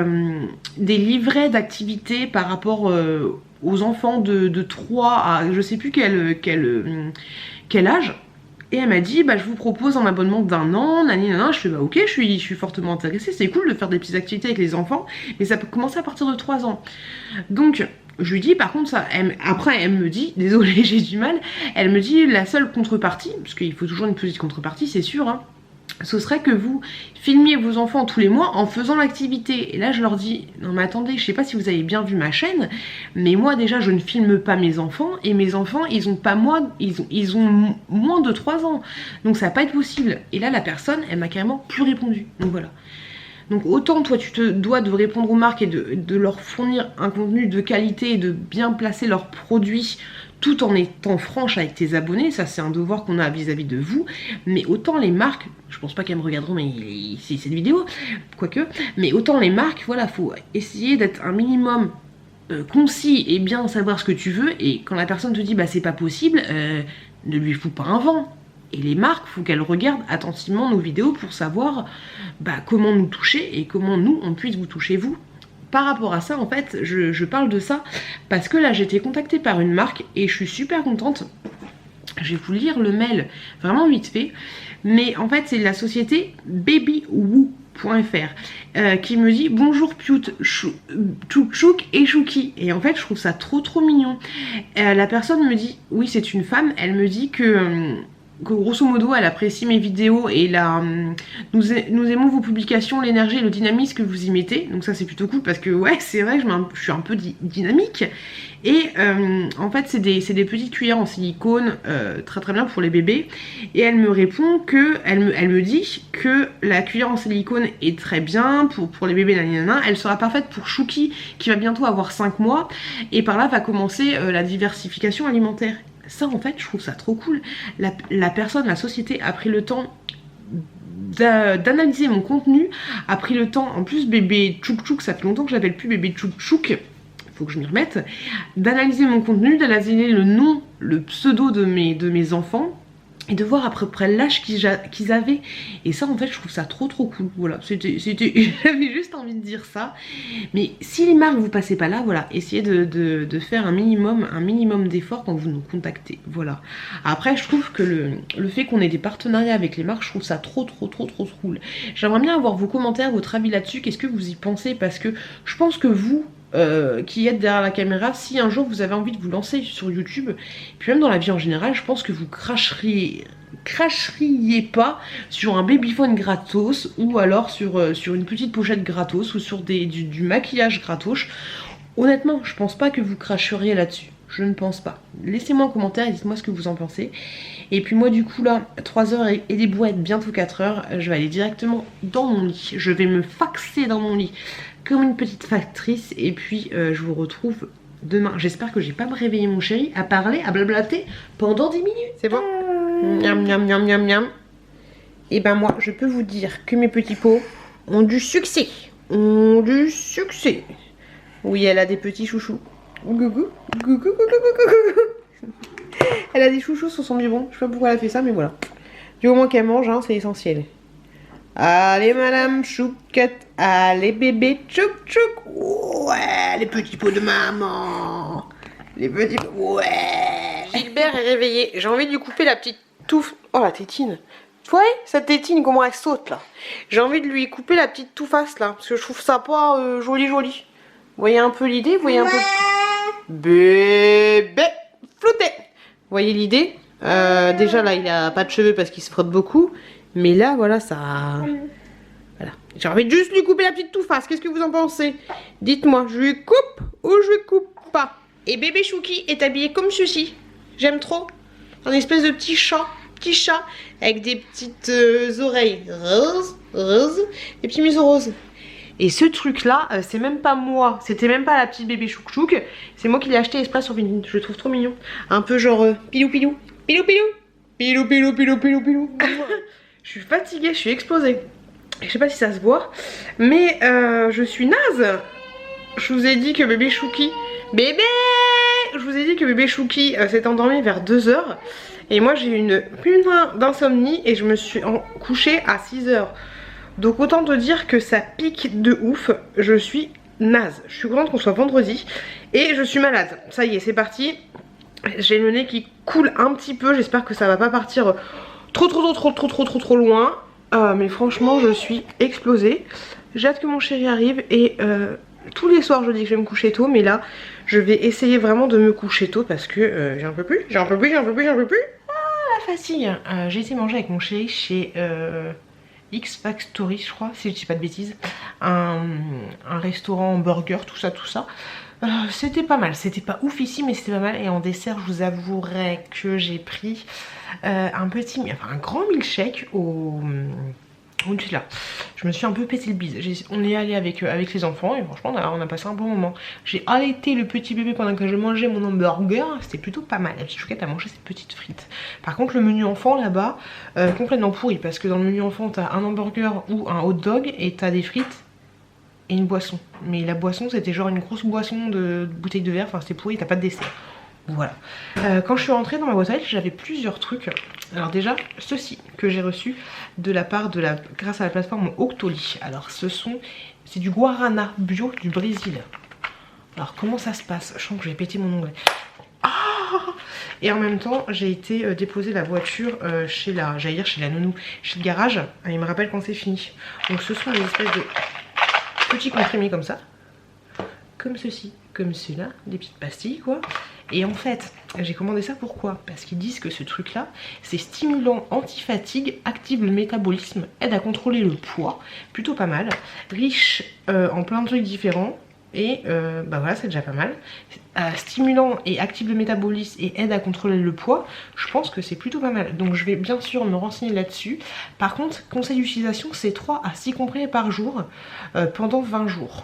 livrets d'activités par rapport aux enfants de 3 à je sais plus quel âge. Et elle m'a dit je vous propose un abonnement d'1 an, nanana. Je fais ok, je suis fortement intéressée, c'est cool de faire des petites activités avec les enfants, mais ça peut commencer à partir de 3 ans. Donc je lui dis par contre ça, après elle me dit, désolée j'ai du mal, elle me dit la seule contrepartie, parce qu'il faut toujours une petite contrepartie c'est sûr, hein, ce serait que vous filmiez vos enfants tous les mois en faisant l'activité. Et là je leur dis non mais attendez, je sais pas si vous avez bien vu ma chaîne, mais moi déjà je ne filme pas mes enfants, et mes enfants ils ont moins de 3 ans, donc ça va pas être possible. Et là la personne elle m'a carrément plus répondu, donc voilà. Donc autant toi tu te dois de répondre aux marques et de leur fournir un contenu de qualité et de bien placer leurs produits tout en étant franche avec tes abonnés, ça c'est un devoir qu'on a vis-à-vis de vous. Mais autant les marques, je pense pas qu'elles me regarderont mais c'est cette vidéo, quoique, mais autant les marques, voilà, faut essayer d'être un minimum concis et bien savoir ce que tu veux, et quand la personne te dit c'est pas possible, ne lui fous pas un vent. Et les marques, faut qu'elles regardent attentivement nos vidéos pour savoir comment nous toucher et comment nous on puisse vous toucher vous. Par rapport à ça en fait, je parle de ça parce que là j'ai été contactée par une marque et je suis super contente. Je vais vous lire le mail vraiment vite fait, mais en fait c'est la société babywoo.fr qui me dit bonjour Piout, Chouk et Chouki. Et en fait je trouve ça trop mignon. La personne me dit, oui c'est une femme, elle me dit que grosso modo elle apprécie mes vidéos et nous aimons vos publications, l'énergie et le dynamisme que vous y mettez, donc ça c'est plutôt cool parce que ouais c'est vrai que je suis un peu dynamique. Et en fait c'est des petites cuillères en silicone très bien pour les bébés, et elle me répond que elle me dit que la cuillère en silicone est très bien pour les bébés, nanana. Elle sera parfaite pour Chouki qui va bientôt avoir 5 mois et par là va commencer la diversification alimentaire. Ça en fait je trouve ça trop cool. La personne, la société a pris le temps d'analyser mon contenu, a pris le temps, en plus bébé Chouk Chouk, ça fait longtemps que je l'appelle plus bébé Chouk Chouk, faut que je m'y remette, d'analyser mon contenu, d'analyser le nom, le pseudo de mes enfants, et de voir à peu près l'âge qu'ils avaient. Et ça en fait je trouve ça trop cool. Voilà, j'avais juste envie de dire ça. Mais si les marques vous passez pas là, voilà, essayez de faire un minimum d'efforts quand vous nous contactez. Voilà. Après je trouve que le fait qu'on ait des partenariats avec les marques, je trouve ça trop cool. J'aimerais bien avoir vos commentaires, votre avis là-dessus, qu'est-ce que vous y pensez, parce que je pense que vous qui êtes derrière la caméra, si un jour vous avez envie de vous lancer sur YouTube, puis même dans la vie en général, je pense que vous cracheriez pas sur un babyphone gratos, ou alors sur une petite pochette gratos, ou sur du maquillage gratos. Honnêtement, je pense pas que vous cracheriez là-dessus. Je ne pense pas. Laissez-moi en commentaire et dites-moi ce que vous en pensez. Et puis moi du coup là, 3h et des bouettes, bientôt 4h, je vais aller directement dans mon lit. Je vais me faxer dans mon lit comme une petite factrice, et puis je vous retrouve demain. J'espère que j'ai pas me réveiller mon chéri à parler, à blablater pendant 10 minutes. C'est bon? Miam miam miam miam miam. Et ben moi je peux vous dire que mes petits pots ont du succès. Oui, elle a des petits chouchous. Elle a des chouchous sur son biberon. Je sais pas pourquoi elle a fait ça, mais voilà. Du moment qu'elle mange, hein, c'est essentiel. Allez madame Chouquette, allez bébé Chouk Chouk. Ouais, les petits pots de maman. Les petits pots, ouais. Gilbert est réveillé, j'ai envie de lui couper la petite touffe. Oh la tétine. Tu vois cette tétine comment elle saute là. J'ai envie de lui couper la petite toufface là, parce que je trouve ça pas joli. Vous voyez un peu l'idée, vous voyez un peu. Bébé flouté. Vous voyez l'idée. Déjà là il a pas de cheveux parce qu'il se frotte beaucoup. Mais là, voilà, ça... Voilà. J'ai envie de juste lui couper la petite toufface. Qu'est-ce que vous en pensez? Dites-moi, je lui coupe ou je lui coupe pas? Et bébé Chouki est habillé comme ceci. J'aime trop. Un espèce de petit chat. petit chat avec des petites oreilles roses, des petits museaux roses. Et ce truc là, c'est même pas moi, c'était même pas la petite bébé chouk chouk, c'est moi qui l'ai acheté exprès sur Vinted, je le trouve trop mignon. Un peu genre pilou pilou, pilou pilou, pilou pilou pilou pilou pilou. Je suis fatiguée, je suis explosée. Je sais pas si ça se voit, mais je suis naze. Je vous ai dit que bébé Chouki, je vous ai dit que bébé Chouki s'est endormi vers 2 h. Et moi j'ai eu une putain d'insomnie et je me suis couchée à 6 h. Donc autant te dire que ça pique de ouf. Je suis naze. Je suis contente qu'on soit vendredi. Et je suis malade. Ça y est, c'est parti. J'ai le nez qui coule un petit peu. J'espère que ça va pas partir trop loin. Mais franchement je suis explosée. J'ai hâte que mon chéri arrive. Et tous les soirs je dis que je vais me coucher tôt. Mais là je vais essayer vraiment de me coucher tôt. Parce que j'en peux plus. Ah la fatigue. J'ai été manger avec mon chéri chez X Factory, je crois, si je dis pas de bêtises, un restaurant burger, tout ça. C'était pas mal, c'était pas ouf ici, mais c'était pas mal. Et en dessert, je vous avouerai que j'ai pris un grand milkshake au Nutella. Je me suis un peu pété le bise. On est allé avec les enfants et franchement on a passé un bon moment. J'ai allaité le petit bébé pendant que je mangeais mon hamburger. C'était plutôt pas mal. La petite chouquette a mangé ses petites frites. Par contre le menu enfant là-bas complètement pourri, parce que dans le menu enfant t'as un hamburger ou un hot dog et t'as des frites et une boisson. Mais la boisson c'était genre une grosse boisson de bouteille de verre. Enfin c'était pourri, t'as pas de dessert. Voilà. Quand je suis rentrée dans ma boîte à lettres, j'avais plusieurs trucs. Alors déjà, ceci que j'ai reçu de la part grâce à la plateforme Octoly. Alors c'est du guarana bio du Brésil. Alors comment ça se passe? Je sens que je vais péter mon onglet. Et en même temps, j'ai été déposer la voiture chez la nounou, chez le garage. Il me rappelle quand c'est fini. Donc ce sont des espèces de petits comprimés comme ça. Comme ceci, comme cela, des petites pastilles quoi. Et en fait, j'ai commandé ça pourquoi? Parce qu'ils disent que ce truc là, c'est stimulant, anti-fatigue, active le métabolisme, aide à contrôler le poids, plutôt pas mal, riche en plein de trucs différents. Et bah voilà, c'est déjà pas mal. Stimulant et active le métabolisme et aide à contrôler le poids, je pense que c'est plutôt pas mal. Donc je vais bien sûr me renseigner là-dessus. Par contre, conseil d'utilisation, c'est 3 à 6 comprimés par jour pendant 20 jours.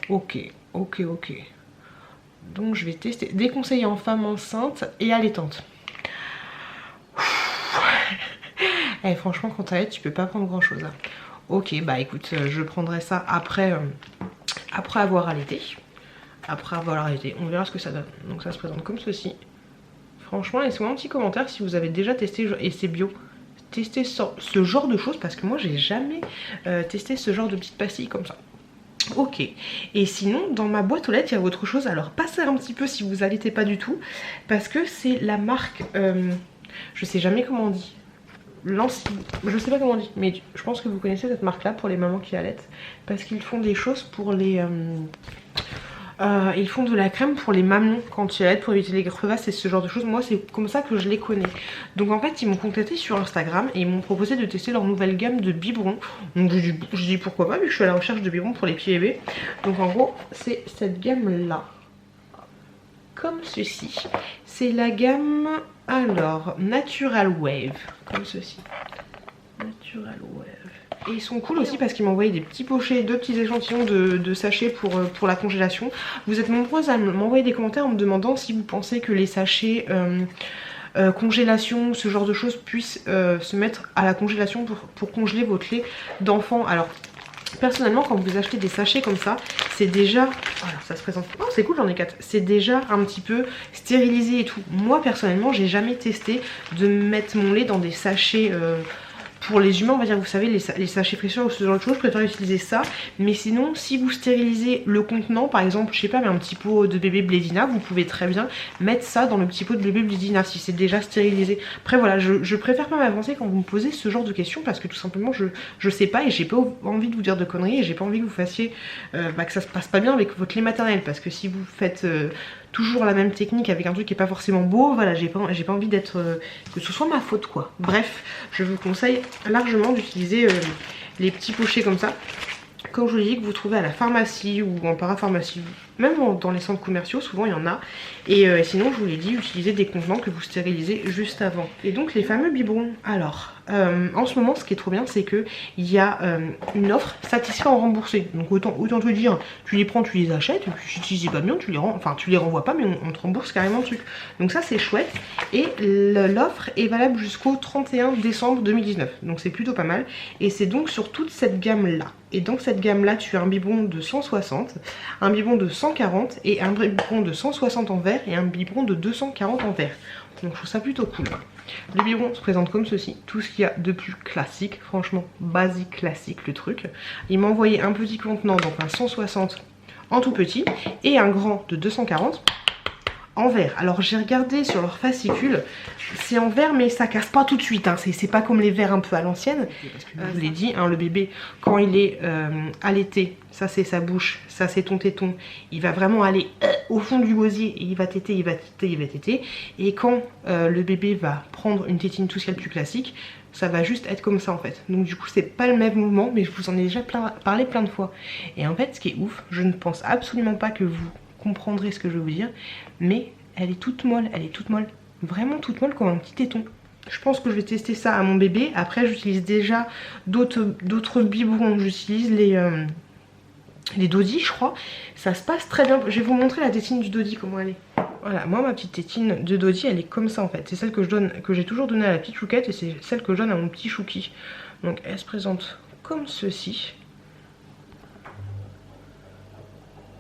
Ok. Donc je vais tester, déconseillé en femme enceinte et allaitante. Et franchement quand t'allaites tu peux pas prendre grand chose. Ok bah écoute, je prendrai ça après avoir allaité. On verra ce que ça donne. Donc ça se présente comme ceci. Franchement laissez-moi un petit commentaire si vous avez déjà testé, et c'est bio, testé ce genre de choses, parce que moi j'ai jamais testé ce genre de petites pastilles comme ça. Ok, et sinon dans ma boîte aux lettres il y a autre chose. Alors passez un petit peu si vous allaitez pas du tout, parce que c'est la marque je sais jamais comment on dit, je sais pas comment on dit, mais je pense que vous connaissez cette marque là pour les mamans qui allaitent, parce qu'ils font des choses pour les ils font de la crème pour les mamans quand ils allaitent, pour éviter les crevasses et ce genre de choses. Moi c'est comme ça que je les connais. Donc en fait ils m'ont contacté sur Instagram et ils m'ont proposé de tester leur nouvelle gamme de biberons. Donc je dis pourquoi pas, vu que je suis à la recherche de biberons pour les petits bébés. Donc en gros c'est cette gamme là, comme ceci. C'est la gamme alors Natural Wave, comme ceci. Natural Wave. Et ils sont cool aussi parce qu'ils m'ont envoyé des petits pochets, 2 petits échantillons de sachets pour la congélation. Vous êtes nombreuses à m'envoyer des commentaires en me demandant si vous pensez que les sachets congélation, ce genre de choses puissent se mettre à la congélation pour congeler votre lait d'enfant. Alors personnellement quand vous achetez des sachets comme ça, c'est déjà, alors ça se présente, oh c'est cool j'en ai 4, c'est déjà un petit peu stérilisé et tout. Moi personnellement j'ai jamais testé de mettre mon lait dans des sachets pour les humains on va dire, vous savez les sachets fraîcheurs ou ce genre de choses, je préfère utiliser ça. Mais sinon si vous stérilisez le contenant, par exemple je sais pas mais un petit pot de bébé Blédina, vous pouvez très bien mettre ça dans le petit pot de bébé Blédina si c'est déjà stérilisé. Après voilà, je préfère pas m'avancer quand vous me posez ce genre de questions, parce que tout simplement je sais pas et j'ai pas envie de vous dire de conneries, et j'ai pas envie que vous fassiez que ça se passe pas bien avec votre lait maternel, parce que si vous faites toujours la même technique avec un truc qui est pas forcément beau, voilà, j'ai pas envie d'être que ce soit ma faute quoi. Bref, je vous conseille largement d'utiliser les petits pochets comme ça, comme je vous l'ai dit, que vous trouvez à la pharmacie ou en parapharmacie, Même dans les centres commerciaux, souvent il y en a. Et sinon, je vous l'ai dit, utilisez des contenants que vous stérilisez juste avant. Et donc les fameux biberons. Alors, en ce moment, ce qui est trop bien, c'est que il y a une offre satisfait en remboursé. Donc autant te dire, tu les prends, tu les achètes, et puis si tu n'utilises pas bien, tu les renvoies pas, mais on te rembourse carrément le truc. Donc ça c'est chouette. Et l'offre est valable jusqu'au 31 décembre 2019. Donc c'est plutôt pas mal. Et c'est donc sur toute cette gamme là. Et dans cette gamme là, tu as un biberon de 160, un biberon de 140 et un biberon de 160 en verre et un biberon de 240 en verre. Donc je trouve ça plutôt cool. Le biberon se présente comme ceci, tout ce qu'il y a de plus classique, franchement basique classique le truc. Il m'a envoyé un petit contenant, donc un 160 en tout petit et un grand de 240 en verre. Alors j'ai regardé sur leur fascicule, c'est en verre mais ça casse pas tout de suite, hein. C'est pas comme les verres un peu à l'ancienne. Je vous l'ai dit, hein, le bébé quand il est allaité, ça c'est sa bouche, ça c'est ton téton, il va vraiment aller au fond du gosier et il va téter, il va téter, il va téter. Et quand le bébé va prendre une tétine tout ce qu'il y a de plus classique, ça va juste être comme ça en fait. Donc du coup c'est pas le même mouvement, mais je vous en ai déjà parlé plein de fois. Et en fait ce qui est ouf, je ne pense absolument pas que vous comprendrez ce que je veux vous dire, mais elle est toute molle, vraiment toute molle comme un petit téton. Je pense que je vais tester ça à mon bébé. Après j'utilise déjà d'autres biberons, j'utilise les Dodi je crois. Ça se passe très bien. Je vais vous montrer la tétine du Dodi, comment elle est. Voilà, moi ma petite tétine de Dodi elle est comme ça en fait. C'est celle que j'ai toujours donnée à la petite chouquette et c'est celle que je donne à mon petit chouki. Donc elle se présente comme ceci.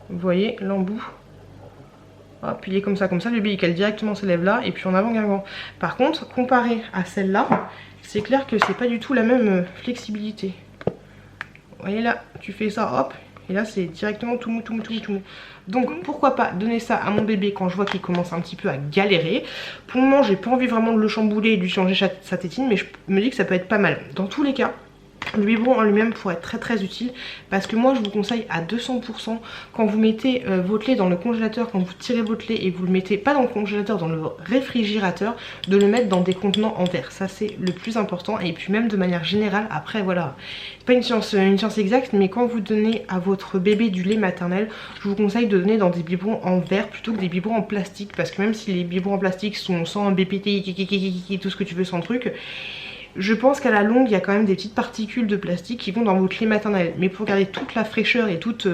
Vous voyez l'embout. Hop, il est comme ça, le bébé il cale directement ses lèvres là et puis en avant Guingamp. Par contre, comparé à celle-là, c'est clair que c'est pas du tout la même flexibilité. Vous voyez là, tu fais ça, hop, et là c'est directement tout mou. Donc pourquoi pas donner ça à mon bébé quand je vois qu'il commence un petit peu à galérer. Pour le moment, j'ai pas envie vraiment de le chambouler et de lui changer sa tétine, mais je me dis que ça peut être pas mal. Dans tous les cas, le biberon en lui-même pourrait être très utile parce que moi je vous conseille à 200% quand vous mettez votre lait dans le congélateur, quand vous tirez votre lait et vous le mettez pas dans le congélateur, dans le réfrigérateur, de le mettre dans des contenants en verre. Ça c'est le plus important. Et puis même de manière générale, après voilà, c'est pas une science exacte, mais quand vous donnez à votre bébé du lait maternel, je vous conseille de donner dans des biberons en verre plutôt que des biberons en plastique, parce que même si les biberons en plastique sont sans BPT, tout ce que tu veux, sans truc, je pense qu'à la longue, il y a quand même des petites particules de plastique qui vont dans votre lait maternel. Mais pour garder toute la fraîcheur et toutes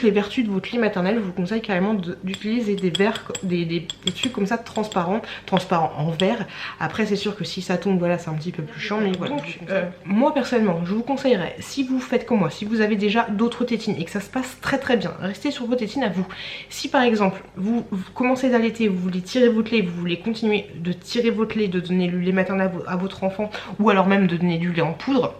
les vertus de votre lait maternel, je vous conseille carrément d'utiliser des verres, des trucs comme ça transparents en verre. Après, c'est sûr que si ça tombe, voilà, c'est un petit peu plus chiant. Mais voilà. Donc, moi personnellement, je vous conseillerais, si vous faites comme moi, si vous avez déjà d'autres tétines et que ça se passe très bien, restez sur vos tétines à vous. Si par exemple, vous commencez d'allaiter, vous voulez tirer votre lait, vous voulez continuer de tirer votre lait, de donner le lait maternel à votre enfant, ou alors même de donner du lait en poudre,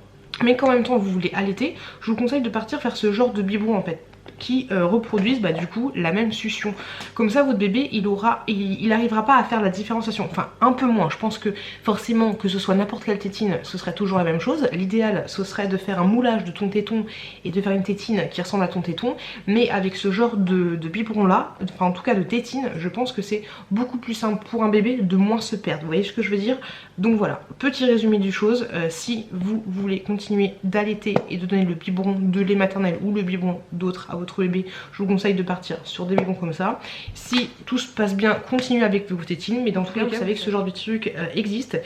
mais qu'en même temps vous voulez allaiter, je vous conseille de partir faire ce genre de biberon en fait, qui reproduisent du coup la même succion. Comme ça votre bébé il arrivera pas à faire la différenciation, enfin un peu moins. Je pense que forcément que ce soit n'importe quelle tétine, ce serait toujours la même chose. L'idéal ce serait de faire un moulage de ton téton et de faire une tétine qui ressemble à ton téton, mais avec ce genre de biberon là, enfin en tout cas de tétine, je pense que c'est beaucoup plus simple pour un bébé de moins se perdre. Vous voyez ce que je veux dire? Donc voilà, petit résumé du chose, si vous voulez continuer d'allaiter et de donner le biberon de lait maternel ou le biberon d'autre à votre bébé, je vous conseille de partir sur des biberons comme ça. Si tout se passe bien, continuez avec vos tétines, mais dans tous les cas vous savez que ce genre de truc existe.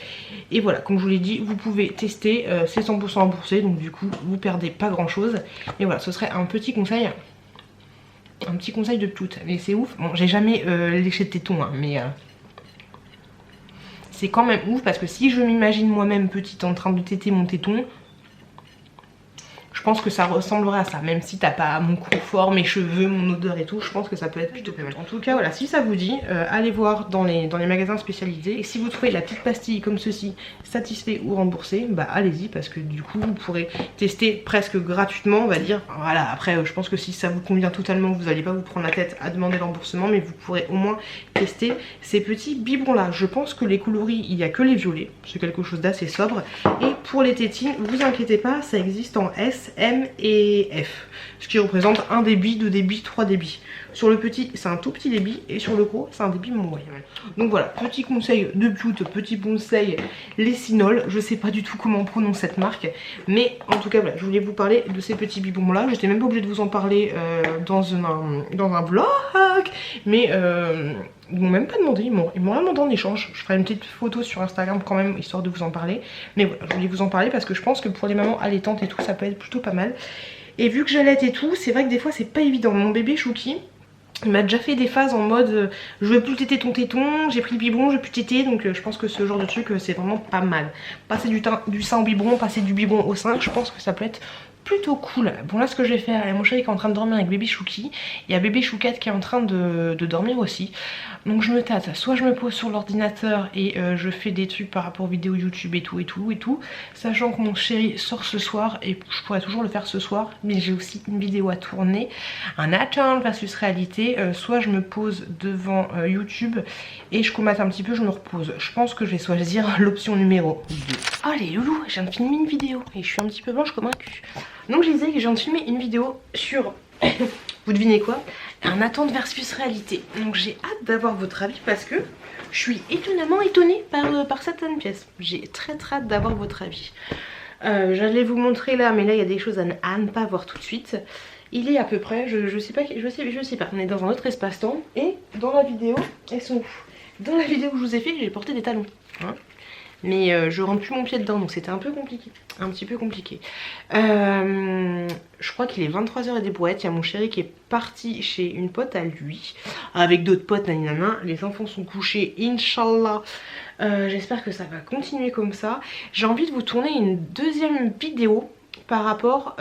Et voilà, comme je vous l'ai dit, vous pouvez tester, c'est 100% remboursé, donc du coup vous perdez pas grand chose. Et voilà, ce serait un petit conseil de toute. Mais c'est ouf, bon j'ai jamais léché de téton hein, mais c'est quand même ouf parce que si je m'imagine moi-même petite en train de téter mon téton, je pense que ça ressemblerait à ça. Même si t'as pas mon confort, mes cheveux, mon odeur et tout, je pense que ça peut être plutôt pas mal. En tout cas voilà, si ça vous dit, allez voir dans les magasins spécialisés. Et si vous trouvez la petite pastille comme ceci satisfait ou remboursé, bah allez-y, parce que du coup vous pourrez tester presque gratuitement on va dire. Voilà, après je pense que si ça vous convient totalement, vous n'allez pas vous prendre la tête à demander le remboursement, mais vous pourrez au moins tester ces petits biberons là. Je pense que les coloris, il n'y a que les violets, c'est quelque chose d'assez sobre. Et pour les tétines, vous inquiétez pas, ça existe en S, M et F, ce qui représente 1 débit, 2 débits, 3 débits. Sur le petit, c'est un tout petit débit, et sur le gros, c'est un débit moyen. Donc voilà, petit conseil de Beauty, petit conseil les Sinol. Je sais pas du tout comment on prononce cette marque, mais en tout cas voilà, je voulais vous parler de ces petits biberons là. J'étais même pas obligée de vous en parler dans un vlog, mais ils m'ont même pas demandé, ils m'ont rien demandé en échange. Je ferai une petite photo sur Instagram quand même, histoire de vous en parler. Mais voilà, je voulais vous en parler parce que je pense que pour les mamans allaitantes et tout, ça peut être plutôt pas mal. Et vu que j'allaite et tout, c'est vrai que des fois c'est pas évident. Mon bébé Chouki, il m'a déjà fait des phases en mode je veux plus téter ton téton, j'ai pris le biberon, je veux plus téter. Donc je pense que ce genre de truc c'est vraiment pas mal. Passer du sein au biberon, passer du biberon au sein, je pense que ça peut être plutôt cool. Bon là ce que je vais faire, il y a mon chéri qui est en train de dormir avec bébé Chouki, il y a bébé Chouquette qui est en train de dormir aussi. Donc je me tâte, soit je me pose sur l'ordinateur et je fais des trucs par rapport aux vidéos YouTube et tout, sachant que mon chéri sort ce soir et je pourrais toujours le faire ce soir, mais j'ai aussi une vidéo à tourner, un attendre versus réalité, soit je me pose devant YouTube et je combatte un petit peu, je me repose. Je pense que je vais choisir l'option numéro 2. Oh les loulous, je viens de filmer une vidéo et je suis un petit peu blanche comme un cul. Donc je disais que je viens de filmer une vidéo sur, vous devinez quoi, un attente versus réalité. Donc j'ai hâte d'avoir votre avis parce que je suis étonnamment étonnée par certaines pièces. J'ai très hâte d'avoir votre avis. J'allais vous montrer là, mais là il y a des choses à ne pas voir tout de suite. Il est à peu près, je sais pas, on est dans un autre espace-temps. Et dans la vidéo, elles sont où? Dans la vidéo que je vous ai fait, j'ai porté des talons. Hein, mais je rentre plus mon pied dedans, donc c'était un peu compliqué. Un petit peu compliqué. Je crois qu'il est 23 h et des brouettes. Il y a mon chéri qui est parti chez une pote à lui, avec d'autres potes, nanana. Les enfants sont couchés, Inch'Allah. J'espère que ça va continuer comme ça. J'ai envie de vous tourner une deuxième vidéo par rapport,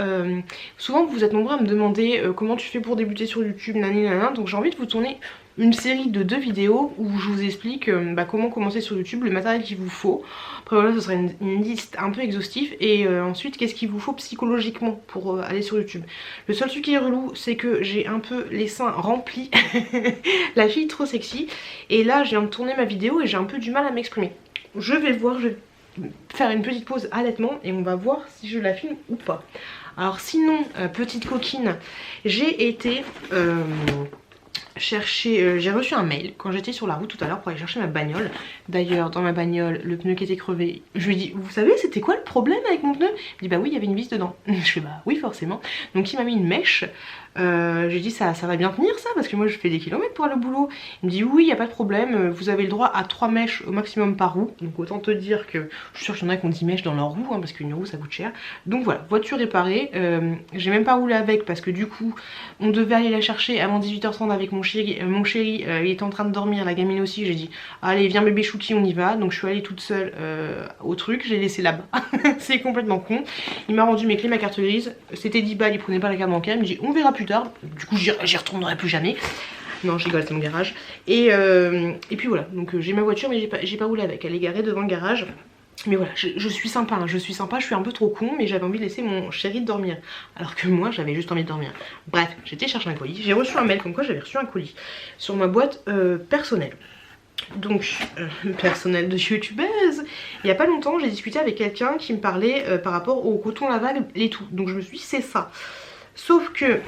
souvent vous êtes nombreux à me demander comment tu fais pour débuter sur YouTube, nanana. Donc j'ai envie de vous tourner une série de 2 vidéos où je vous explique comment commencer sur YouTube, le matériel qu'il vous faut. Après voilà, ce sera une liste un peu exhaustive. Et ensuite, qu'est-ce qu'il vous faut psychologiquement pour aller sur YouTube. Le seul truc qui est relou, c'est que j'ai un peu les seins remplis. La fille trop sexy. Et là, je viens de tourner ma vidéo et j'ai un peu du mal à m'exprimer. Je vais voir, je vais faire une petite pause allaitement et on va voir si je la filme ou pas. Alors sinon, petite coquine, j'ai été... j'ai reçu un mail quand j'étais sur la route tout à l'heure pour aller chercher ma bagnole. D'ailleurs dans ma bagnole le pneu qui était crevé, je lui ai dit vous savez c'était quoi le problème avec mon pneu? Il me dit bah oui il y avait une vis dedans. Je fais bah oui forcément. Donc il m'a mis une mèche. J'ai dit ça va bien tenir ça parce que moi je fais des kilomètres pour aller au boulot. Il me dit oui il n'y a pas de problème, vous avez le droit à 3 mèches au maximum par roue. Donc autant te dire que je suis sûre qu'il y en a qui ont 10 mèches dans leur roue parce qu'une roue ça coûte cher. Donc voilà, voiture réparée, j'ai même pas roulé avec parce que du coup on devait aller la chercher avant 18h30 avec mon chéri. Mon chéri il était en train de dormir, la gamine aussi, j'ai dit allez viens bébé Chouki on y va. Donc je suis allée toute seule au truc, j'ai laissé là-bas. C'est complètement con. Il m'a rendu mes clés, ma carte grise, c'était 10 balles, il prenait pas la carte bancaire, il me dit on verra plus tard. Du coup j'y retournerai plus jamais. Non je rigole, c'est mon garage. Et puis voilà, donc j'ai ma voiture mais j'ai pas roulé avec, elle est garée devant le garage. Mais voilà, je suis sympa, hein, je suis un peu trop con, mais j'avais envie de laisser mon chéri dormir. Alors que moi j'avais juste envie de dormir. Bref, j'étais chercher un colis, j'ai reçu un mail comme quoi j'avais reçu un colis sur ma boîte personnelle. Donc personnel de youtubeuse. Il y a pas longtemps j'ai discuté avec quelqu'un qui me parlait par rapport au coton lavable et tout. Donc je me suis dit c'est ça. Sauf que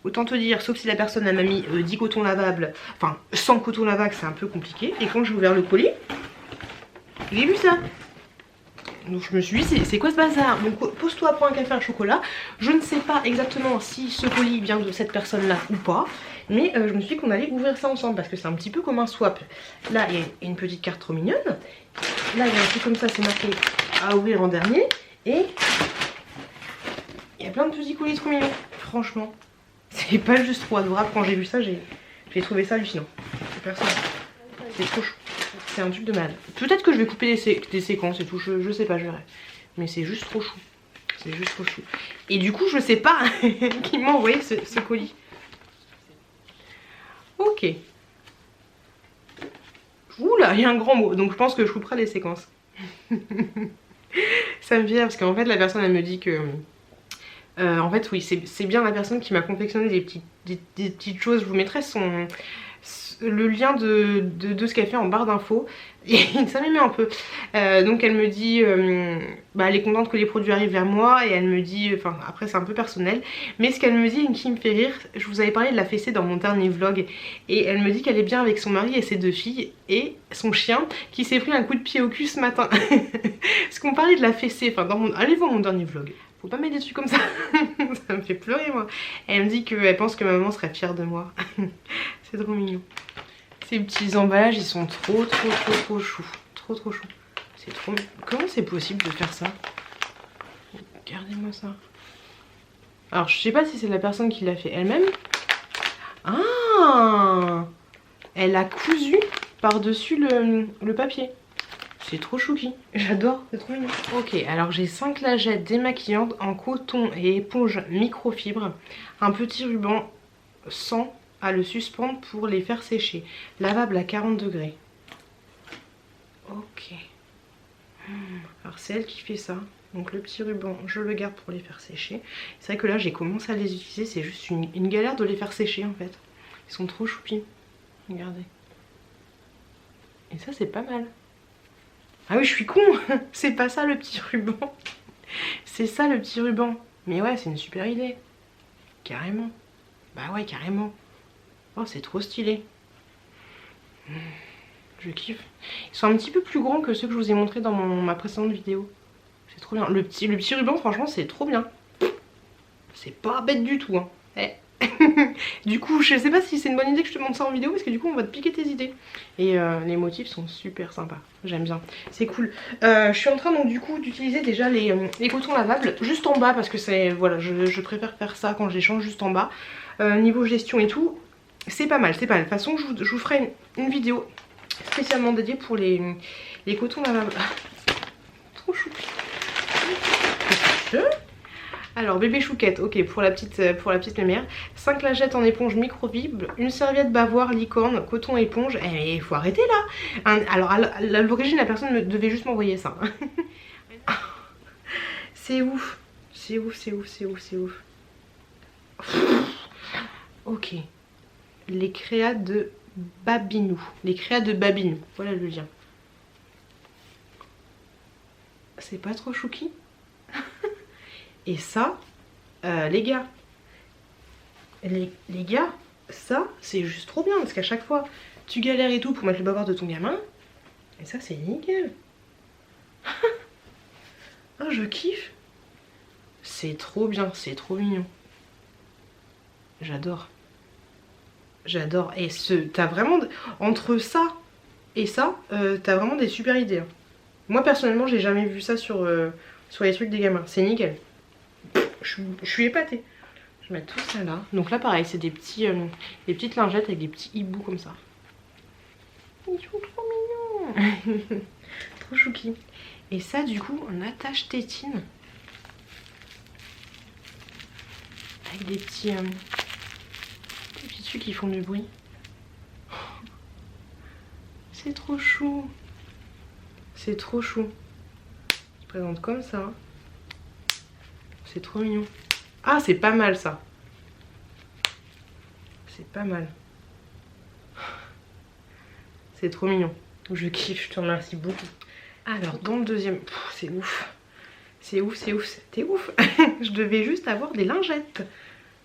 autant te dire, sauf si la personne m'a mis 10 cotons lavables, enfin sans coton lavable c'est un peu compliqué. Et quand j'ai ouvert le colis, j'ai vu ça. Donc je me suis dit c'est quoi ce bazar? Donc pose-toi, prends un café, un chocolat. Je ne sais pas exactement si ce colis vient de cette personne là ou pas. Mais je me suis dit qu'on allait ouvrir ça ensemble parce que c'est un petit peu comme un swap. Là il y a une petite carte trop mignonne. Là il y a un truc comme ça, c'est marqué à ouvrir en dernier. Et il y a plein de petits colis trop mignons. Franchement, c'est pas juste trop adorable. Quand j'ai vu ça, j'ai trouvé ça hallucinant. C'est trop chou. C'est un truc de malade. Peut-être que je vais couper des séquences et tout, je sais pas, je verrai. Mais c'est juste trop chou. C'est juste trop chou. Et du coup, je sais pas qui m'a envoyé ce colis. Ok. Oula, il y a un grand mot. Donc je pense que je couperai les séquences. Ça me vient parce qu'en fait la personne elle me dit que... en fait oui, c'est bien la personne qui m'a confectionné des petites choses. Je vous mettrai le lien de ce qu'elle fait en barre d'infos et ça m'émeut un peu. Donc elle me dit, elle est contente que les produits arrivent vers moi et elle me dit, enfin après c'est un peu personnel, mais ce qu'elle me dit qui me fait rire, je vous avais parlé de la fessée dans mon dernier vlog et elle me dit qu'elle est bien avec son mari et ses 2 filles et son chien qui s'est pris un coup de pied au cul ce matin. Parce qu'on parlait de la fessée, enfin allez voir mon dernier vlog. Faut pas mettre des trucs comme ça. Ça me fait pleurer moi. Elle me dit qu'elle pense que ma maman serait fière de moi. C'est trop mignon. Ces petits emballages ils sont trop choux. Trop choux. C'est trop... Comment c'est possible de faire ça? Regardez-moi ça. Alors je sais pas si c'est la personne qui l'a fait elle-même. Ah, elle a cousu par-dessus le papier. C'est trop chouki, j'adore, c'est trop mignon. Ok, alors j'ai 5 lingettes démaquillantes en coton et éponge microfibre. Un petit ruban sans à le suspendre pour les faire sécher. Lavable à 40 degrés. Ok. Alors c'est elle qui fait ça. Donc le petit ruban, je le garde pour les faire sécher. C'est vrai que là j'ai commencé à les utiliser, c'est juste une galère de les faire sécher en fait. Ils sont trop choupis. Regardez. Et ça c'est pas mal. Ah oui, je suis con. C'est pas ça le petit ruban. C'est ça le petit ruban. Mais ouais, c'est une super idée. Carrément. Bah ouais, carrément. Oh, c'est trop stylé. Je kiffe. Ils sont un petit peu plus grands que ceux que je vous ai montrés dans ma précédente vidéo. C'est trop bien. Le petit ruban, franchement, c'est trop bien. C'est pas bête du tout, hein. Du coup, je sais pas si c'est une bonne idée que je te montre ça en vidéo parce que du coup on va te piquer tes idées. Et les motifs sont super sympas, j'aime bien, c'est cool. Je suis en train donc du coup d'utiliser déjà les cotons lavables juste en bas parce que c'est, voilà, je préfère faire ça quand je les change juste en bas. Niveau gestion et tout, c'est pas mal, c'est pas mal. De toute façon je vous ferai une vidéo spécialement dédiée pour les cotons lavables. Trop chou. Alors bébé chouquette, ok, pour la petite mémère. 5 lingettes en éponge microfibre, une serviette bavoir licorne, coton éponge. Eh, il faut arrêter là. Alors à l'origine la personne devait juste m'envoyer ça. C'est ouf. C'est ouf. Ok. Les créas de Babinou. Voilà le lien. C'est pas trop chouki? Et ça, les gars, ça c'est juste trop bien parce qu'à chaque fois tu galères et tout pour mettre le bavard de ton gamin. Et ça c'est nickel. Ah, je kiffe. C'est trop bien, c'est trop mignon. J'adore. J'adore. Et t'as vraiment, entre ça et ça, t'as vraiment des super idées. Hein. Moi personnellement j'ai jamais vu ça sur les trucs des gamins. C'est nickel. Je suis épatée. Je vais mettre tout ça là. Donc là pareil, c'est des petites lingettes avec des petits hiboux comme ça. Ils sont trop mignons. Trop chouki. Et ça du coup, on attache tétine. Avec des petits trucs qui font du bruit. C'est trop chou. C'est trop chou. Je présente comme ça. C'est trop mignon. Ah, c'est pas mal ça. C'est pas mal. C'est trop mignon. Je kiffe, je te remercie beaucoup. Alors, dans le deuxième... C'est ouf. C'est ouf. C'était ouf. Je devais juste avoir des lingettes.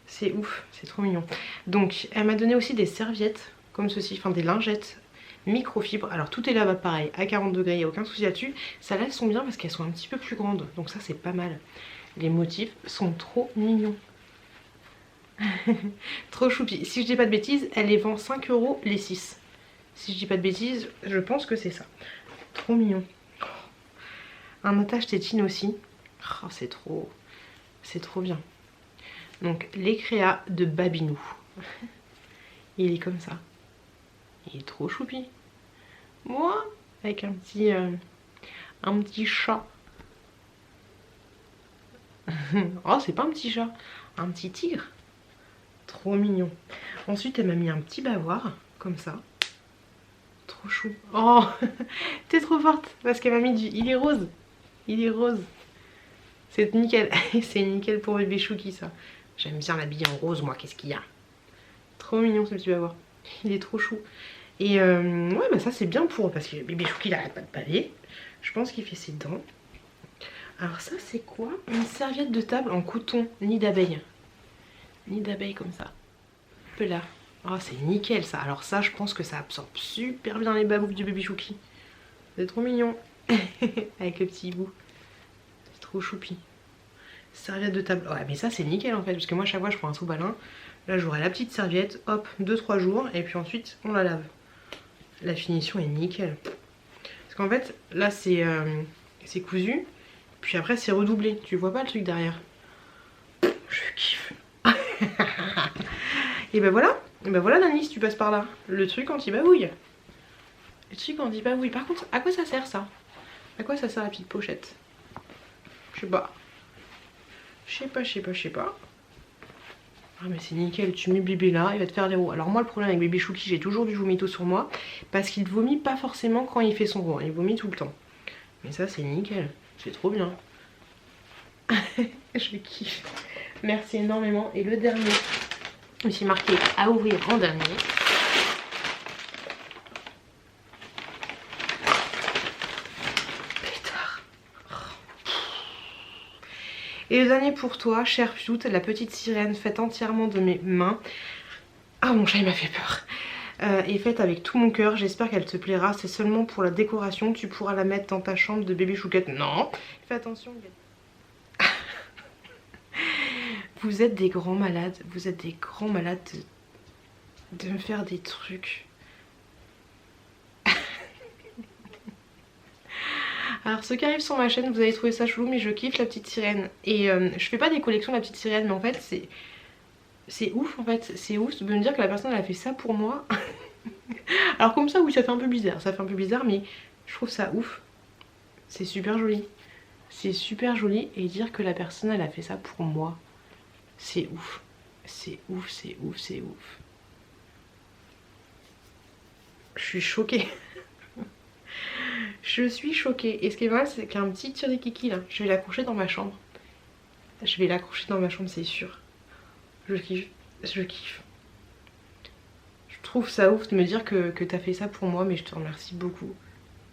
C'est ouf, c'est trop mignon. Donc, elle m'a donné aussi des serviettes, comme ceci, enfin des lingettes microfibre. Alors, tout est là-bas pareil, à 40 degrés, il n'y a aucun souci là-dessus. Celles-là, elles sont bien parce qu'elles sont un petit peu plus grandes. Donc ça, c'est pas mal. Les motifs sont trop mignons. Trop choupi. Si je dis pas de bêtises, elle les vend 5 € les 6. Si je dis pas de bêtises, je pense que c'est ça. Trop mignon. Un attache tétine aussi. Oh, c'est trop bien. Donc les créas de Babinou. Il est comme ça. Il est trop choupi. Moi, avec un petit chat. Oh, c'est pas un petit chat, un petit tigre. Trop mignon. Ensuite, elle m'a mis un petit bavoir, comme ça. Trop chou. Oh, t'es trop forte, parce qu'elle m'a mis du... Il est rose. C'est nickel. C'est nickel pour bébé chouki, ça. J'aime bien l'habiller en rose, moi, qu'est-ce qu'il y a? Trop mignon, ce petit bavoir. Il est trop chou. Et ouais, bah ça c'est bien pour eux parce que bébé Chouki il arrête pas de baver. Je pense qu'il fait ses dents. Alors ça c'est quoi? Une serviette de table en coton, nid d'abeille. Nid d'abeille comme ça. Un peu là. Oh c'est nickel ça. Alors ça je pense que ça absorbe super bien les babouches du bébé Chouki. C'est trop mignon. Avec le petit hibou. C'est trop choupi. Serviette de table. Ouais mais ça c'est nickel en fait. Parce que moi chaque fois je prends un sous-balin. Là j'aurai la petite serviette. Hop 2-3 jours. Et puis ensuite on la lave. La finition est nickel. Parce qu'en fait là c'est cousu. Puis après c'est redoublé. Tu vois pas le truc derrière. Je kiffe. Et ben voilà. Et ben voilà Nani si tu passes par là. Le truc anti-babouille. Le truc anti-babouille. Par contre à quoi ça sert ça? À quoi ça sert la petite pochette? Je sais pas. Je sais pas. Ah mais c'est nickel, tu mets bébé là, il va te faire les roux. Alors moi le problème avec bébé Chouki, j'ai toujours du vomito sur moi. Parce qu'il vomit pas forcément quand il fait son roux, il vomit tout le temps. Mais ça c'est nickel, c'est trop bien. Je kiffe. Merci énormément. Et le dernier, je me suis marqué à ouvrir en dernier. Et le dernier pour toi, chère Pioute, la petite sirène faite entièrement de mes mains. Ah mon chat il m'a fait peur. Et faite avec tout mon cœur, j'espère qu'elle te plaira. C'est seulement pour la décoration, tu pourras la mettre dans ta chambre de bébé Chouquette. Non, fais attention. Vous êtes des grands malades, de me faire des trucs. Alors ceux qui arrivent sur ma chaîne, vous allez trouver ça chelou, mais je kiffe la petite sirène. Et je fais pas des collections de la petite sirène, mais en fait c'est ouf en fait. C'est ouf de me dire que la personne elle a fait ça pour moi. Alors comme ça oui ça fait un peu bizarre, mais je trouve ça ouf. C'est super joli. C'est super joli et dire que la personne elle a fait ça pour moi. C'est ouf. C'est ouf, c'est ouf, c'est ouf. Je suis choquée. Je suis choquée. Et ce qui est mal, c'est qu'il y a un petit tirikiki là. Je vais l'accrocher dans ma chambre. C'est sûr. Je kiffe. Je kiffe. Je trouve ça ouf de me dire que t'as fait ça pour moi, mais je te remercie beaucoup.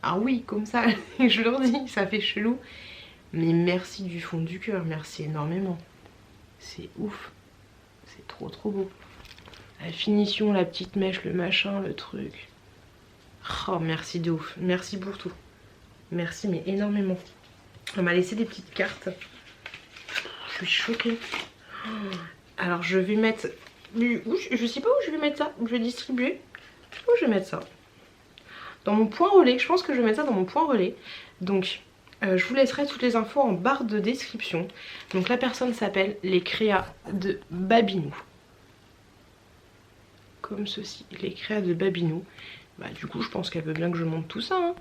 Ah oui, comme ça, je leur dis, ça fait chelou. Mais merci du fond du cœur, merci énormément. C'est ouf. C'est trop trop beau. La finition, la petite mèche, le machin, le truc. Oh merci de ouf, merci pour tout. Merci mais énormément. On m'a laissé des petites cartes. Je suis choquée. Alors je vais mettre... Je sais pas où je vais mettre ça. Je vais distribuer. Où je vais mettre ça? Dans mon point relais. Je pense que je vais mettre ça dans mon point relais. Donc je vous laisserai toutes les infos en barre de description. Donc la personne s'appelle Les Créas de Babinou. Comme ceci. Les Créas de Babinou. Bah du coup je pense qu'elle veut bien que je monte tout ça hein.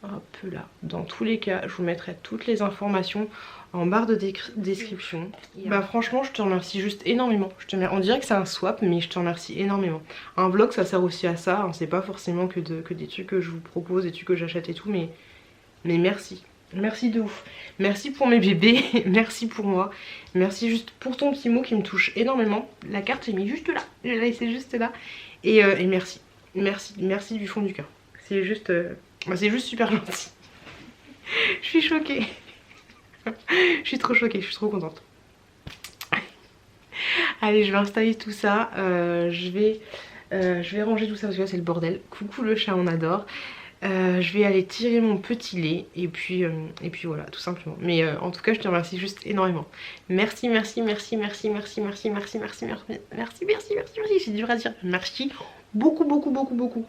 Hop là. Dans tous les cas je vous mettrai toutes les informations en barre de description. Bah franchement je te remercie juste énormément. On dirait que c'est un swap mais je te remercie énormément. Un vlog ça sert aussi à ça hein. C'est pas forcément que des trucs que je vous propose, des trucs que j'achète et tout, mais merci. Merci de ouf. Merci pour mes bébés, merci pour moi. Merci juste pour ton petit mot qui me touche énormément. La carte est mise juste là. Je l'ai laissée juste là. Et merci. Merci du fond du cœur. C'est juste super gentil. Je suis choquée. Je suis trop choquée, je suis trop contente. Allez, je vais installer tout ça. Je vais ranger tout ça parce que là c'est le bordel. Coucou le chat, on adore. Je vais aller tirer mon petit lait et puis voilà tout simplement. Mais en tout cas je te remercie juste énormément. Merci, j'ai du à dire. Merci beaucoup.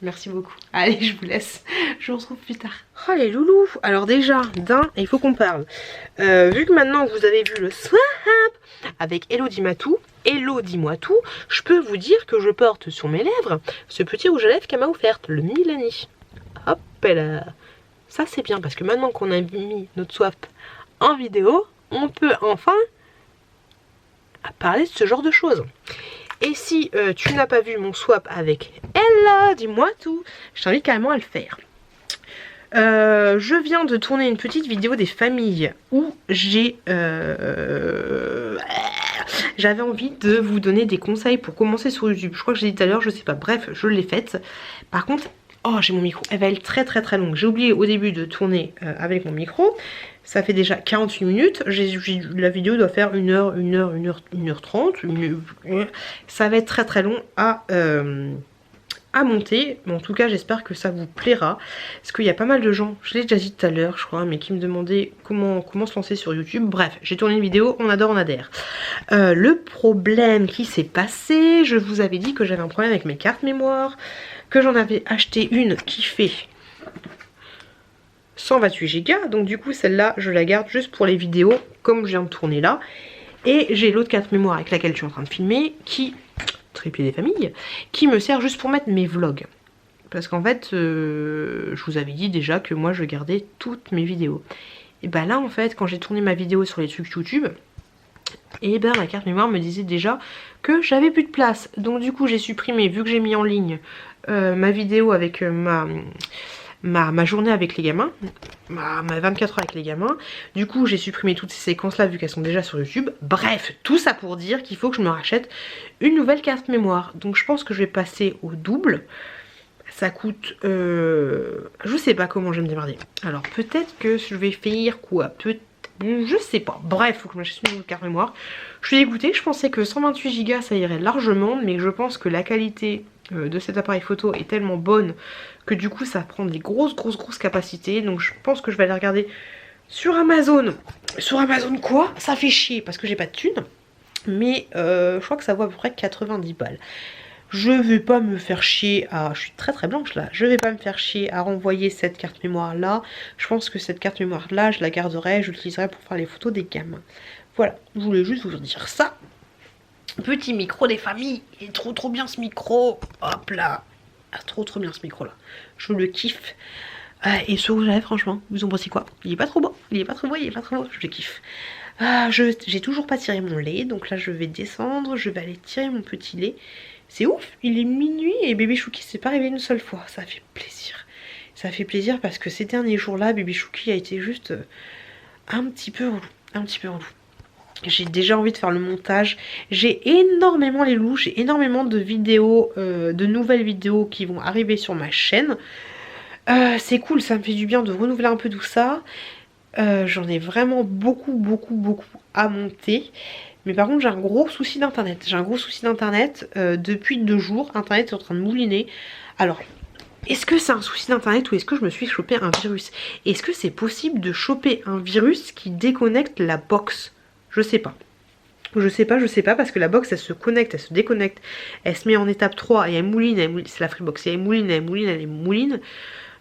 Merci beaucoup. Allez je vous laisse. Je vous retrouve plus tard. Oh les loulous. Alors déjà il faut qu'on parle. Vu que maintenant vous avez vu le swap avec Hello Dis-moi tout, Hello Dis-moi tout, je peux vous dire que je porte sur mes lèvres ce petit rouge à lèvres qu'elle m'a offert, le Milani. Hop là. Ça c'est bien parce que maintenant qu'on a mis notre swap en vidéo, on peut enfin parler de ce genre de choses. Et si tu n'as pas vu mon swap avec Hello Dis-moi tout, je t'invite carrément à le faire. Je viens de tourner une petite vidéo des familles où j'ai J'avais envie de vous donner des conseils pour commencer sur YouTube. Je crois que j'ai dit tout à l'heure, je sais pas, bref, je l'ai faite. Par contre, oh j'ai mon micro, elle va être très longue. J'ai oublié au début de tourner avec mon micro. Ça fait déjà 48 minutes, la vidéo doit faire 1h, 1h30, ça va être très long à monter, mais en tout cas j'espère que ça vous plaira, parce qu'il y a pas mal de gens, je l'ai déjà dit tout à l'heure je crois, mais qui me demandaient comment se lancer sur YouTube. Bref, j'ai tourné une vidéo, on adore, on adhère. Le problème qui s'est passé, je vous avais dit que j'avais un problème avec mes cartes mémoire, que j'en avais acheté une qui fait 128 Go, donc du coup celle-là je la garde juste pour les vidéos comme je viens de tourner là. Et j'ai l'autre carte mémoire avec laquelle je suis en train de filmer qui, triplé des familles, qui me sert juste pour mettre mes vlogs. Parce qu'en fait je vous avais dit déjà que moi je gardais toutes mes vidéos. Et bah là en fait quand j'ai tourné ma vidéo sur les trucs YouTube, et ben ma carte mémoire me disait déjà que j'avais plus de place. Donc du coup j'ai supprimé, vu que j'ai mis en ligne ma vidéo avec ma journée avec les gamins, ma 24 heures avec les gamins. Du coup j'ai supprimé toutes ces séquences là vu qu'elles sont déjà sur YouTube. Bref, tout ça pour dire qu'il faut que je me rachète une nouvelle carte mémoire. Donc je pense que je vais passer au double. Ça coûte je sais pas comment je vais me démerder. Alors peut-être que je vais faire quoi, je sais pas. Bref, faut que je m'achète une nouvelle carte mémoire. Je suis dégoûtée, je pensais que 128 Go ça irait largement, mais je pense que la qualité de cet appareil photo est tellement bonne que du coup ça prend des grosses capacités. Donc je pense que je vais aller regarder sur Amazon. Sur Amazon quoi? Ça fait chier parce que j'ai pas de thunes. Mais je crois que ça vaut à peu près 90 balles. Je vais pas me faire chier à... Je suis très blanche là. Je vais pas me faire chier à renvoyer cette carte mémoire là. Je pense que cette carte mémoire là, je la garderai. Je l'utiliserai pour faire les photos des gamins. Voilà, je voulais juste vous dire ça. Petit micro des familles. Il est trop bien ce micro. Hop là. Ah, trop bien ce micro là. Je le kiffe. Et ce rouge franchement, vous en pensez quoi? Il est pas trop beau. Il est pas trop beau, je le kiffe. J'ai toujours pas tiré mon lait. Donc là je vais descendre. Je vais aller tirer mon petit lait. C'est ouf, il est minuit et bébé Chouki s'est pas réveillé une seule fois. Ça fait plaisir. Ça fait plaisir parce que ces derniers jours-là, bébé Chouki a été juste un petit peu relou. J'ai déjà envie de faire le montage. J'ai énormément les loups, j'ai énormément de vidéos, de nouvelles vidéos qui vont arriver sur ma chaîne. C'est cool, ça me fait du bien de renouveler un peu tout ça. J'en ai vraiment beaucoup à monter. Mais par contre j'ai un gros souci d'internet. Depuis 2 jours. Internet est en train de mouliner. Alors, est-ce que c'est un souci d'internet ou est-ce que je me suis chopé un virus? Est-ce que c'est possible de choper un virus qui déconnecte la box? Je sais pas. Je sais pas parce que la box elle se connecte, elle se déconnecte. Elle se met en étape 3 et elle mouline. C'est la Freebox. Et elle mouline.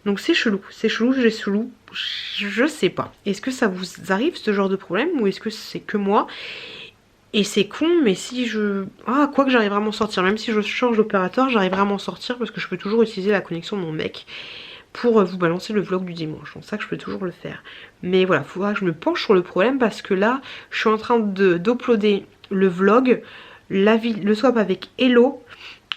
Donc c'est chelou. Je sais pas. Est-ce que ça vous arrive ce genre de problème ou est-ce que c'est que moi? Et c'est con, mais si je... quoi que j'arriverai à m'en sortir. Même si je change d'opérateur, j'arriverai à m'en sortir parce que je peux toujours utiliser la connexion de mon mec pour vous balancer le vlog du dimanche. Donc ça que je peux toujours le faire. Mais voilà, il faudra que je me penche sur le problème parce que là, je suis en train d'uploader le vlog, le swap avec Hello.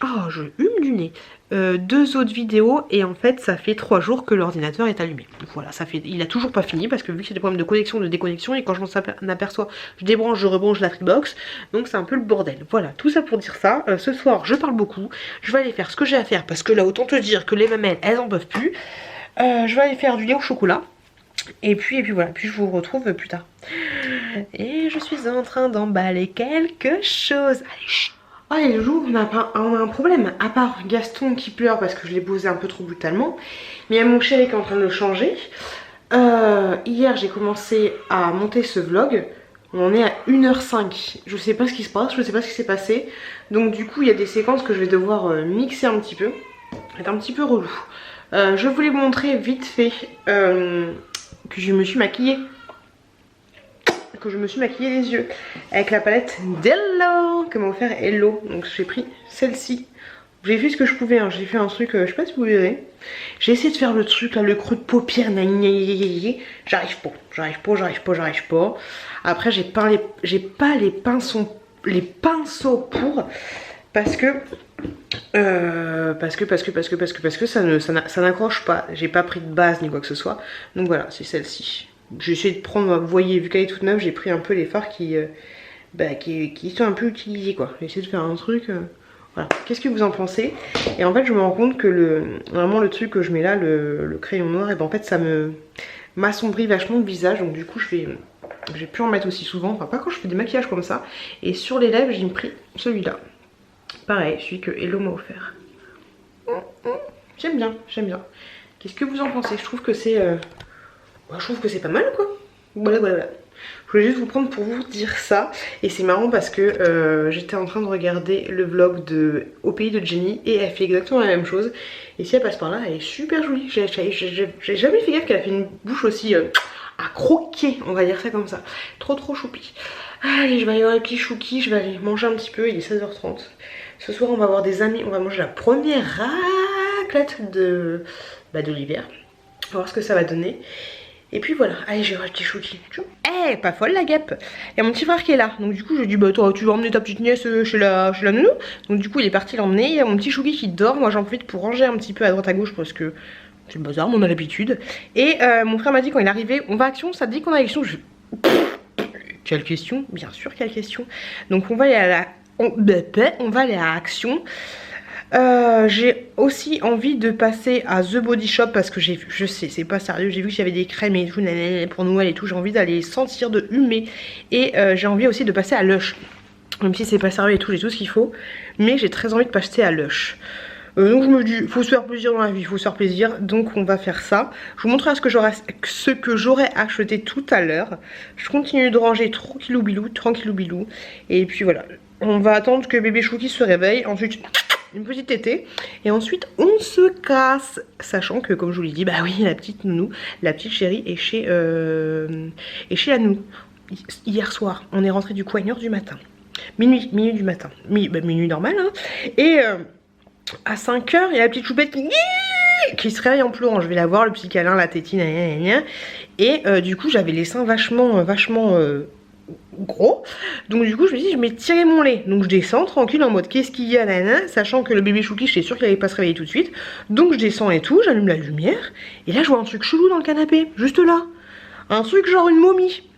Oh, je hume du nez. 2 autres vidéos et en fait ça fait 3 jours que l'ordinateur est allumé. Voilà, il a toujours pas fini parce que vu que c'est des problèmes de connexion, de déconnexion et quand je m'en aperçois, je débranche, je rebranche la Freebox. Donc c'est un peu le bordel. Voilà, tout ça pour dire ça. Ce soir je parle beaucoup. Je vais aller faire ce que j'ai à faire parce que là autant te dire que les mamelles elles en peuvent plus. Je vais aller faire du lait au chocolat. Et puis voilà, puis je vous retrouve plus tard. Et je suis en train d'emballer quelque chose. Allez, chut. Les jours, on a un problème, à part Gaston qui pleure parce que je l'ai posé un peu trop brutalement. Mais il y a mon chéri qui est en train de le changer. Hier, j'ai commencé à monter ce vlog. On en est à 1h05. Je sais pas ce qui se passe, je sais pas ce qui s'est passé. Donc du coup, il y a des séquences que je vais devoir mixer un petit peu. C'est un petit peu relou. Je voulais vous montrer vite fait que je me suis maquillée. Les yeux avec la palette d'Hello que m'a offert Hello. Donc j'ai pris celle-ci. J'ai fait ce que je pouvais, hein. J'ai fait un truc, je sais pas si vous verrez. J'ai essayé de faire le truc là, le creux de paupière. J'arrive pas. Après j'ai pas les pinceaux pour parce que ça n'accroche pas. J'ai pas pris de base ni quoi que ce soit. Donc voilà, c'est celle-ci. J'ai essayé de prendre, vous voyez, vu qu'elle est toute neuve, j'ai pris un peu les fards qui qui sont un peu utilisés quoi. J'ai essayé de faire un truc... Voilà. Qu'est-ce que vous en pensez? Et en fait je me rends compte que vraiment le truc que je mets là, le crayon noir, et ben en fait ça m'assombrit vachement le visage. Donc du coup je vais plus en mettre aussi souvent, enfin pas quand je fais des maquillages comme ça. Et sur les lèvres j'ai pris celui-là. Pareil, celui que Hello m'a offert. J'aime bien, j'aime bien. Qu'est-ce que vous en pensez? Je trouve que c'est pas mal quoi. Voilà. Je voulais juste vous prendre pour vous dire ça. Et c'est marrant parce que j'étais en train de regarder le vlog de Au pays de Jenny et elle fait exactement la même chose. Et si elle passe par là, elle est super jolie. J'ai jamais fait gaffe qu'elle a fait une bouche aussi à croquer, on va dire ça comme ça. Trop choupi. Allez, je vais aller voir les petits chouki, je vais aller manger un petit peu, il est 16h30. Ce soir on va voir des amis, on va manger la première raclette de l'hiver. On va voir ce que ça va donner. Et puis voilà, allez, j'ai racheté Chouki. Eh, pas folle la guêpe. Il y a mon petit frère qui est là. Donc du coup, je lui ai dit, bah toi, tu vas emmener ta petite nièce chez la nounou. Donc du coup, il est parti l'emmener. Il y a mon petit Chouki qui dort. Moi, j'en profite pour ranger un petit peu à droite à gauche parce que c'est le bazar, mais on a l'habitude. Et mon frère m'a dit quand il est arrivé, on va à Action. Ça te dit qu'on a Action? Quelle question? Bien sûr, quelle question. Donc on va aller à on va aller à Action. J'ai aussi envie de passer à The Body Shop parce que j'ai vu, je sais, c'est pas sérieux, j'ai vu qu'il y avait des crèmes et tout pour Noël et tout, j'ai envie d'aller sentir, de humer. Et j'ai envie aussi de passer à Lush, même si c'est pas sérieux et tout, j'ai tout ce qu'il faut, mais j'ai très envie de passer à Lush. Donc je me dis, faut se faire plaisir dans la vie, faut se faire plaisir, donc on va faire ça. Je vous montrerai ce que j'aurais acheté tout à l'heure. Je continue de ranger tranquillou bilou, et puis voilà. On va attendre que bébé Chouki se réveille, ensuite une petite tétée, et ensuite on se casse, sachant que comme je vous l'ai dit, bah oui, la petite nounou, la petite chérie est chez la nounou. Hier soir, on est rentré du coup à 1h du matin, minuit du matin, minuit normal hein. Et à 5h, il y a la petite choupette qui se réveille en pleurant. Je vais la voir, le petit câlin, la tétine, et du coup j'avais les seins vachement gros, donc du coup je me dis je vais tirer mon lait, donc je descends tranquille en mode qu'est-ce qu'il y a nana, sachant que le bébé Chouki j'étais sûre qu'il allait pas se réveiller tout de suite, donc je descends et tout, j'allume la lumière et là je vois un truc chelou dans le canapé, juste là, un truc genre une momie.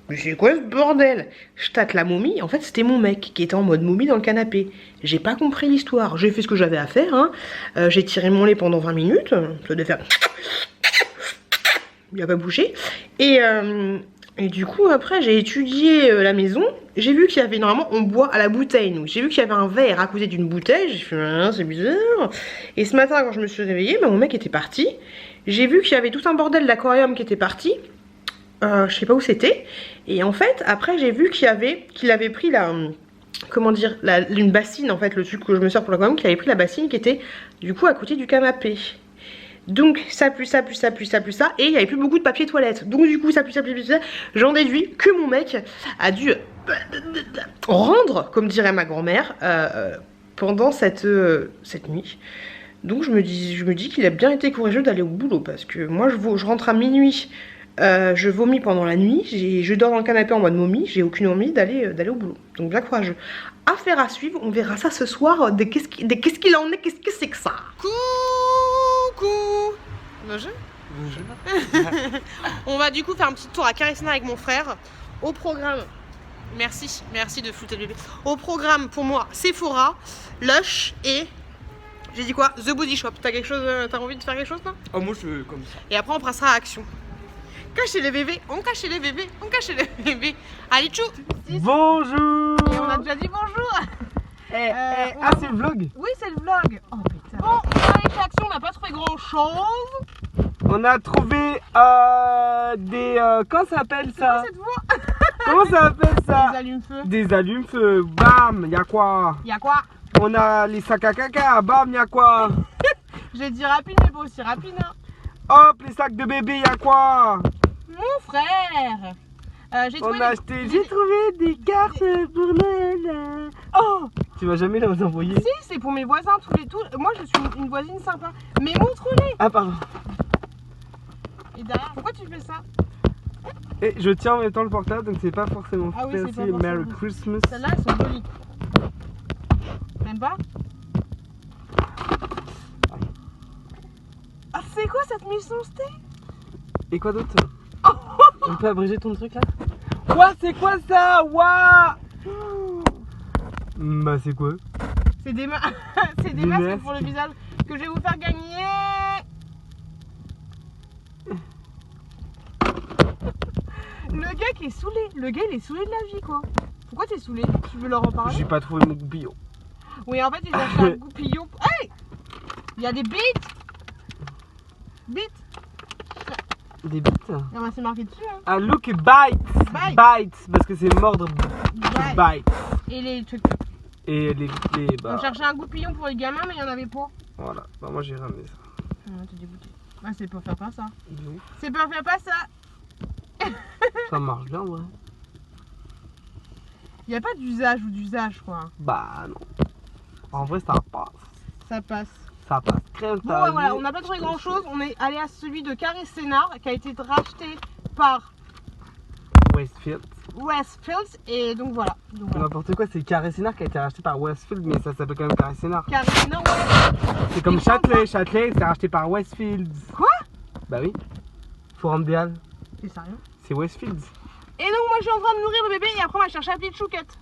Mais c'est quoi ce bordel? Je tâte la momie, en fait c'était mon mec qui était en mode momie dans le canapé. J'ai pas compris l'histoire, j'ai fait ce que j'avais à faire hein. J'ai tiré mon lait pendant 20 minutes, ça devait faire, il a pas bougé, et du coup après j'ai étudié la maison, j'ai vu qu'il y avait, normalement on boit à la bouteille nous, j'ai vu qu'il y avait un verre à côté d'une bouteille, j'ai fait ah, c'est bizarre. Et ce matin quand je me suis réveillée, mon mec était parti, j'ai vu qu'il y avait tout un bordel d'aquarium qui était parti, je sais pas où c'était, et en fait après j'ai vu qu'il avait pris la, comment dire, une bassine en fait, le truc que je me sers pour l'aquarium, qu'il avait pris la bassine qui était du coup à côté du canapé. Donc ça plus ça, et il n'y avait plus beaucoup de papier toilette. Donc du coup ça plus ça, j'en déduis que mon mec a dû rendre, comme dirait ma grand-mère, pendant cette nuit. Donc je me dis qu'il a bien été courageux d'aller au boulot, parce que moi je rentre à minuit, je vomis pendant la nuit, je dors dans le canapé en mode momie, j'ai aucune envie d'aller au boulot. Donc bien courageux. Affaire à suivre, on verra ça ce soir, qu'est-ce qu'il en est, qu'est-ce que c'est que ça. Coucou. Bonjour. On va du coup faire un petit tour à Carissena avec mon frère. Au programme, merci de flouter le bébé. Au programme pour moi, Sephora, Lush et... J'ai dit quoi? The Body Shop. T'as quelque chose, t'as envie de faire quelque chose là? Oh moi je veux comme ça. Et après on passera à Action. Cachez les bébés, on cache les bébés, on cache les bébés. Allez tchou. Bonjour. Et on a déjà dit bonjour. Ah c'est le vlog? Oui c'est le vlog. Oh putain. Bon, on a été à Action, on n'a pas trouvé grand chose. On a trouvé des... comment ça s'appelle ça? Cette voix. Comment ça s'appelle ça? Des allumes-feu. Des allumes-feu. Bam, y'a quoi? Y'a quoi? On a les sacs à caca. Bam, y'a quoi? J'ai dit rapide mais pas aussi rapide hein. Hop, les sacs de bébé, y'a quoi? Mon frère. J'ai trouvé des cartes pour Noël. Oh, tu vas jamais les envoyer? Si, c'est pour mes voisins tous les tours. Moi je suis une voisine sympa. Mais montre-les. Ah pardon. Et derrière, pourquoi tu fais ça? Et je tiens en même temps le portable, donc c'est pas forcément Ah oui, c'est pas forcément. Merry Christmas. Celles-là, elles sont jolies. Même pas? Ah, c'est quoi cette mission, c'était? Et quoi d'autre? On peut abréger ton truc là? Quoi, c'est quoi ça? Waouh. Bah c'est quoi? C'est des, c'est des Des masques masques. pour le visage que je vais vous faire gagner. Le gars qui est saoulé, le gars il est saoulé de la vie quoi. Pourquoi t'es saoulé? Tu veux leur en parler? J'ai pas trouvé mon goupillon. Oui, en fait, ils ont acheté un goupillon. Hey! Il y a des bites! Bites! Des bites. Ah bah, c'est marqué dessus, hein. Ah, look bite. Bite. Bite. Parce que c'est mordre. Bite. Bite. Et les trucs. Et les On cherchait un goupillon pour les gamins, mais il n'y en avait pas. voilà. Bah moi j'ai ramené ça. Ah, t'es dégoûté. Ah, c'est pour faire pas ça. D'où C'est pour faire pas ça. ça marche bien, ouais. Il n'y a pas d'usage ou d'usage, quoi. Bah non. En vrai ça passe. Ça passe. Ça passe. Crème, Bon, ouais, voilà, on n'a pas trouvé grand chose. On est allé à celui de Carré Sénard qui a été racheté par Westfield. Westfield. Et donc voilà. Donc, voilà. N'importe quoi, c'est Carré Sénard qui a été racheté par Westfield, mais ça s'appelle quand même Carré Sénard. Carré Sénard, ouais. C'est comme Ils Châtelet. Châtelet, c'est racheté par Westfield. Quoi? Bah oui. Forum des Halles, T'es sérieux? c'est Westfield. Et donc moi je suis en train de nourrir le bébé et après on va chercher la petite chouquette.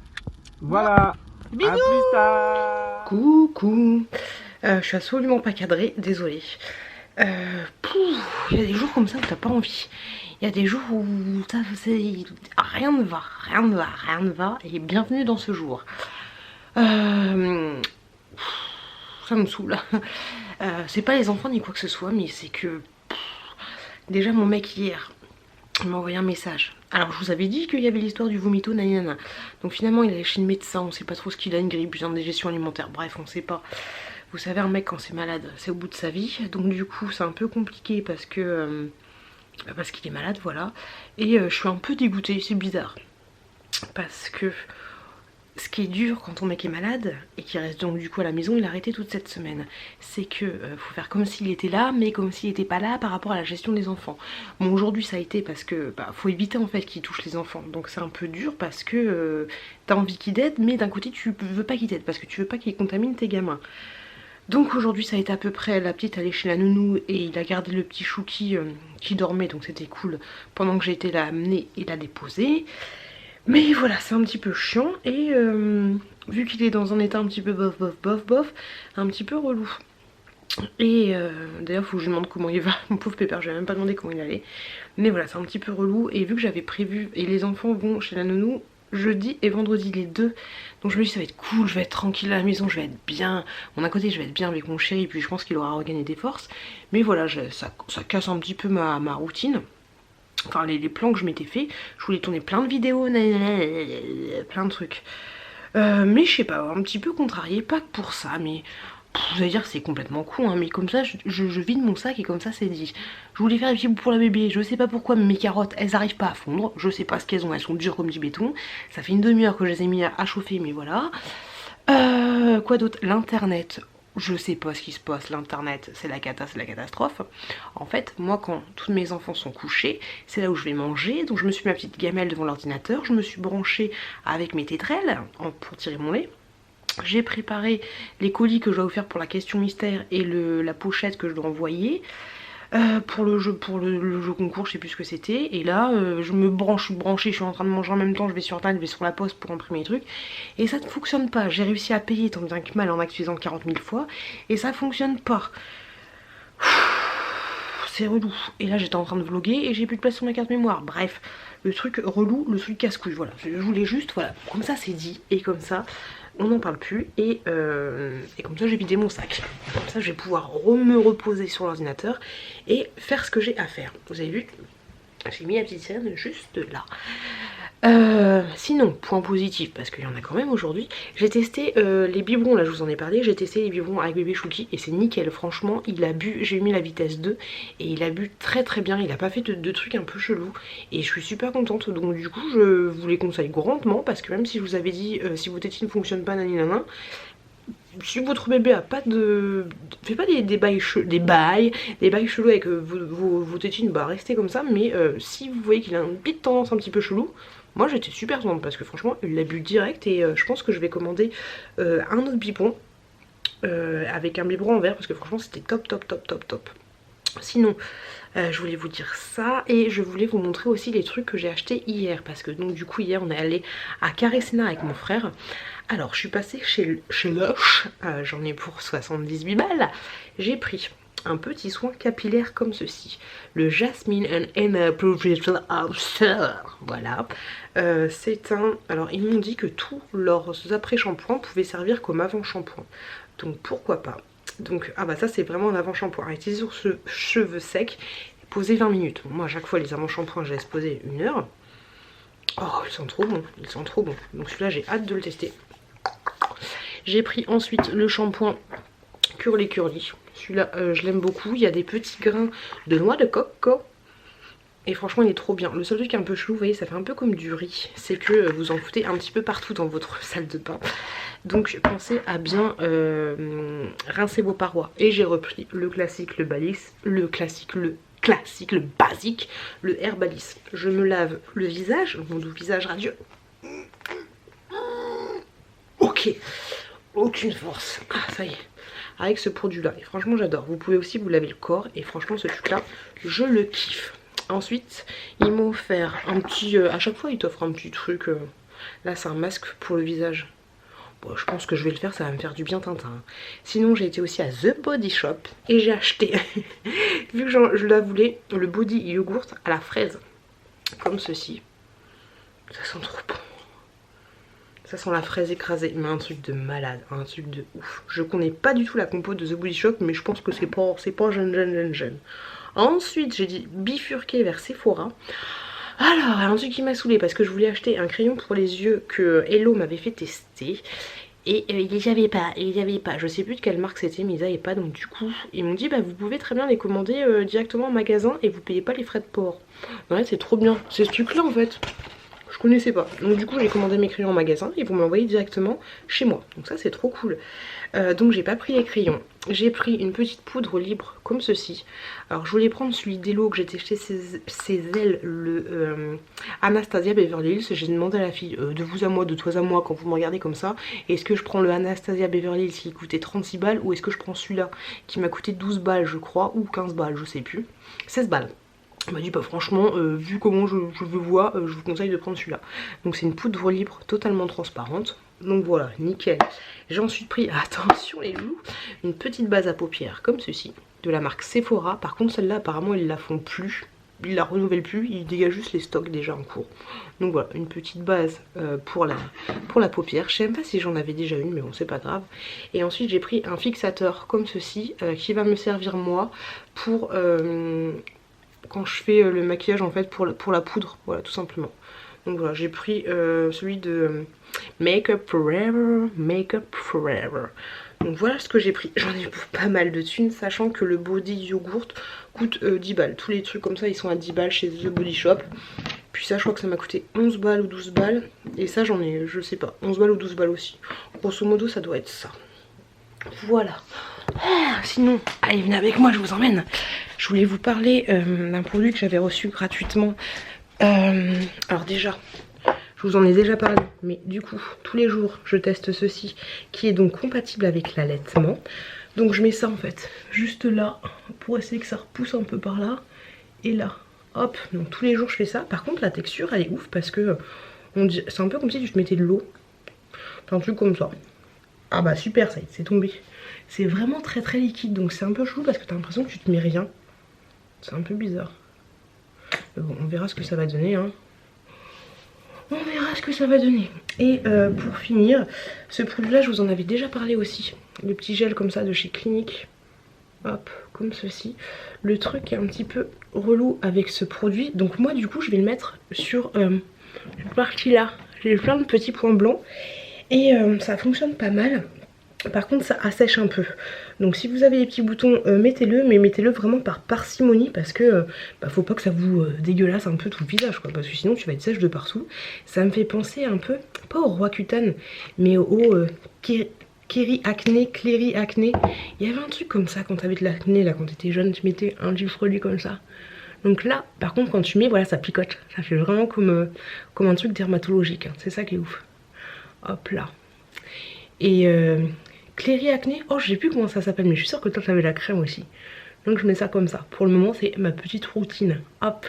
Voilà. Bisous. À plus tard. Coucou. Je suis absolument pas cadrée, désolée. Il y a des jours comme ça où t'as pas envie. Il y a des jours où rien ne va, rien ne va, rien ne va. Et bienvenue dans ce jour. Ça me saoule. C'est pas les enfants ni quoi que ce soit, mais c'est que déjà mon mec hier il m'a envoyé un message. Alors je vous avais dit qu'il y avait l'histoire du vomito nanana. Donc finalement il est allé chez le médecin, on sait pas trop ce qu'il a, une grippe, une indigestion alimentaire, bref on sait pas. Vous savez un mec quand c'est malade c'est au bout de sa vie. Donc du coup c'est un peu compliqué parce que parce qu'il est malade voilà. Et je suis un peu dégoûtée, c'est bizarre. Parce que ce qui est dur quand ton mec est malade et qu'il reste donc du coup à la maison, il a arrêté toute cette semaine. C'est que faut faire comme s'il était là, mais comme s'il était pas là par rapport à la gestion des enfants. Bon aujourd'hui ça a été parce que faut éviter en fait qu'il touche les enfants. Donc c'est un peu dur parce que t'as envie qu'il t'aide, mais d'un côté tu veux pas qu'il t'aide parce que tu veux pas qu'il contamine tes gamins. Donc aujourd'hui ça a été à peu près, la petite allait chez la nounou et il a gardé le petit Chouki qui dormait, donc c'était cool pendant que j'ai été l'amener et la déposer. Mais voilà, c'est un petit peu chiant et vu qu'il est dans un état un petit peu bof, un petit peu relou. Et d'ailleurs faut que je lui demande comment il va, mon pauvre pépère, je lui ai même pas demandé comment il allait. Mais voilà, c'est un petit peu relou et vu que j'avais prévu, et les enfants vont chez la nounou jeudi et vendredi les deux. Donc je me dis ça va être cool, je vais être tranquille à la maison, je vais être bien. Bon d'un côté je vais être bien avec mon chéri, puis je pense qu'il aura regagné des forces. Mais voilà, ça casse un petit peu ma routine. Enfin les plans que je m'étais fait, je voulais tourner plein de vidéos, plein de trucs. Mais je sais pas, un petit peu contrarié, pas que pour ça, mais vous allez dire que c'est complètement con, hein, mais comme ça je vide mon sac et comme ça c'est dit. Je voulais faire des petits bouts pour la bébé, je sais pas pourquoi mais mes carottes elles arrivent pas à fondre, je sais pas ce qu'elles ont, elles sont dures comme du béton. Ça fait une demi-heure que je les ai mis à chauffer mais voilà. Quoi d'autre? L'internet. Je sais pas ce qui se passe, l'internet c'est la cata, c'est la catastrophe. En fait moi quand tous mes enfants sont couchés, c'est là où je vais manger, donc je me suis mis ma petite gamelle devant l'ordinateur, je me suis branchée avec mes tétrelles pour tirer mon lait. J'ai préparé les colis que je dois vous faire pour la question mystère et la pochette que je dois envoyer. Pour le jeu concours, je sais plus ce que c'était. Et là, je me branche, branchée, je suis en train de manger en même temps, je vais sur internet, je vais sur la poste pour imprimer les trucs. Et ça ne fonctionne pas. J'ai réussi à payer tant bien que mal en activant 40 000 fois. Et ça fonctionne pas. C'est relou. Et là, j'étais en train de vlogger et j'ai plus de place sur ma carte mémoire. Bref, le truc relou, le truc casse-couille. Voilà, je voulais juste, voilà, comme ça c'est dit. Et comme ça, on n'en parle plus et comme ça j'ai vidé mon sac. Comme ça je vais pouvoir me reposer sur l'ordinateur et faire ce que j'ai à faire. Vous avez vu, j'ai mis la petite scène juste là. Sinon, point positif, parce qu'il y en a quand même aujourd'hui, j'ai testé les biberons, là je vous en ai parlé, j'ai testé les biberons avec bébé Chouki et c'est nickel, franchement, il a bu, j'ai mis la vitesse 2 et il a bu très très bien, il a pas fait de trucs un peu chelous et je suis super contente, donc du coup je vous les conseille grandement parce que même si je vous avais dit si vos tétines ne fonctionnent pas naninana, si votre bébé a pas de... fait pas des bails chelous avec vos tétines, bah restez comme ça, mais si vous voyez qu'il a une petite tendance un petit peu chelou, moi j'étais super contente parce que franchement il l'a bu direct et je pense que je vais commander un autre biberon avec un biberon en verre parce que franchement c'était top. Sinon Je voulais vous dire ça et je voulais vous montrer aussi les trucs que j'ai achetés hier parce que donc du coup hier on est allé à Carré Sénat avec mon frère. Alors je suis passée chez Lush, j'en ai pour 78 balles. J'ai pris un petit soin capillaire comme ceci, le Jasmine and Henna Professional After. Voilà, c'est un... Alors ils m'ont dit que tous leurs après-shampoings pouvaient servir comme avant-shampoing, donc pourquoi pas. Donc ah bah ça c'est vraiment un avant-shampoing à utiliser sur ce cheveux secs, poser 20 minutes. Moi à chaque fois les avant-shampoings je laisse poser 1 heure. Oh ils sont trop bons, ils sont trop bons. Donc celui-là j'ai hâte de le tester. J'ai pris ensuite le shampoing Curly Curly. Celui-là je l'aime beaucoup, il y a des petits grains de noix de coco. Et franchement il est trop bien. Le seul truc qui est un peu chelou, vous voyez ça fait un peu comme du riz. C'est que vous en foutez un petit peu partout dans votre salle de bain. Donc pensez à bien rincer vos parois. Et j'ai repris le classique, le basique, le Herbalist. Je me lave le visage, mon doux visage radieux. Ok, aucune force. Ah ça y est. Avec ce produit là et franchement j'adore. Vous pouvez aussi vous laver le corps et franchement ce truc là je le kiffe. Ensuite ils m'ont offert un petit, à chaque fois ils t'offrent un petit truc, là c'est un masque pour le visage. Bon je pense que je vais le faire, ça va me faire du bien tintin. Sinon j'ai été aussi à The Body Shop et j'ai acheté, vu que je la voulais, le body yogourt à la fraise. Comme ceci. Ça sent trop bon. Ça sent la fraise écrasée, mais un truc de malade, un truc de ouf. Je connais pas du tout la compo de The Body Shop, mais je pense que c'est pas jeune. Ensuite, j'ai dit bifurquer vers Sephora. Alors, un truc qui m'a saoulé parce que je voulais acheter un crayon pour les yeux que Hello m'avait fait tester. Et il n'y avait pas, je sais plus de quelle marque c'était, mais ils n'avaient pas. Donc du coup, ils m'ont dit, bah vous pouvez très bien les commander directement en magasin et vous payez pas les frais de port. Ouais, c'est trop bien, c'est ce truc là en fait. Je connaissais pas. Donc du coup j'ai commandé mes crayons en magasin et vous m'envoyez directement chez moi. Donc ça c'est trop cool. Donc j'ai pas pris les crayons. J'ai pris une petite poudre libre comme ceci. Alors je voulais prendre celui d'Hello que j'ai testé ses ailes, le Anastasia Beverly Hills. J'ai demandé à la fille de vous à moi, de toi à moi quand vous me regardez comme ça. Est-ce que je prends le Anastasia Beverly Hills qui coûtait 36 balles ou est-ce que je prends celui-là qui m'a coûté 12 balles je crois ou 15 balles je sais plus. 16 balles. Elle m'a dit bah franchement vu comment je veux voir je vous conseille de prendre celui-là. Donc c'est une poudre libre totalement transparente. Donc voilà, nickel. J'ai ensuite pris, attention les loups, une petite base à paupières comme ceci, de la marque Sephora. Par contre celle-là apparemment ils la font plus, ils la renouvellent plus, ils dégagent juste les stocks déjà en cours. Donc voilà, une petite base pour la paupière. Je sais même pas si j'en avais déjà une mais bon c'est pas grave. Et ensuite j'ai pris un fixateur comme ceci qui va me servir moi pour... quand je fais le maquillage en fait pour la poudre, voilà tout simplement. Donc voilà j'ai pris celui de Makeup Forever. Donc voilà ce que j'ai pris, j'en ai pour pas mal de thunes sachant que le body yogourt coûte 10 balles. Tous les trucs comme ça ils sont à 10 balles chez The Body Shop. Puis ça je crois que ça m'a coûté 11 balles ou 12 balles. Et ça j'en ai, je sais pas, 11 balles ou 12 balles aussi. Grosso modo ça doit être ça. Voilà. Sinon, allez venez avec moi je vous emmène. Je voulais vous parler d'un produit que j'avais reçu gratuitement. Alors déjà, je vous en ai déjà parlé, mais du coup, tous les jours, je teste ceci, qui est donc compatible avec l'allaitement. Donc je mets ça en fait, juste là, pour essayer que ça repousse un peu par là, et là. Hop, donc tous les jours je fais ça. Par contre, la texture, elle est ouf, parce que c'est un peu comme si tu te mettais de l'eau. Enfin, un truc comme ça. Ah bah super, ça y est, c'est tombé. C'est vraiment très très liquide, donc c'est un peu chelou parce que t'as l'impression que tu te mets rien. C'est un peu bizarre. Mais bon, on verra ce que ça va donner, hein. On verra ce que ça va donner. Et pour finir, ce produit là je vous en avais déjà parlé aussi. Le petit gel comme ça de chez Clinique. Hop, comme ceci. Le truc qui est un petit peu relou avec ce produit. Donc moi du coup je vais le mettre sur cette partie là. J'ai plein de petits points blancs. Et ça fonctionne pas mal. Par contre ça assèche un peu. Donc si vous avez des petits boutons mettez-le, mais mettez-le vraiment par parcimonie parce que faut pas que ça vous dégueulasse un peu tout le visage quoi, parce que sinon tu vas être sèche de partout. Ça me fait penser un peu, pas au Roaccutane, mais au Cléry Acné. Il y avait un truc comme ça quand t'avais de l'acné là, quand t'étais jeune, tu mettais un petit produit comme ça. Donc là par contre quand tu mets, voilà ça picote. Ça fait vraiment comme un truc dermatologique, hein. C'est ça qui est ouf. Hop là. Et Cléry Acné, oh je sais plus comment ça s'appelle mais je suis sûre que toi t'avais la crème aussi. Donc je mets ça comme ça. Pour le moment c'est ma petite routine. Hop.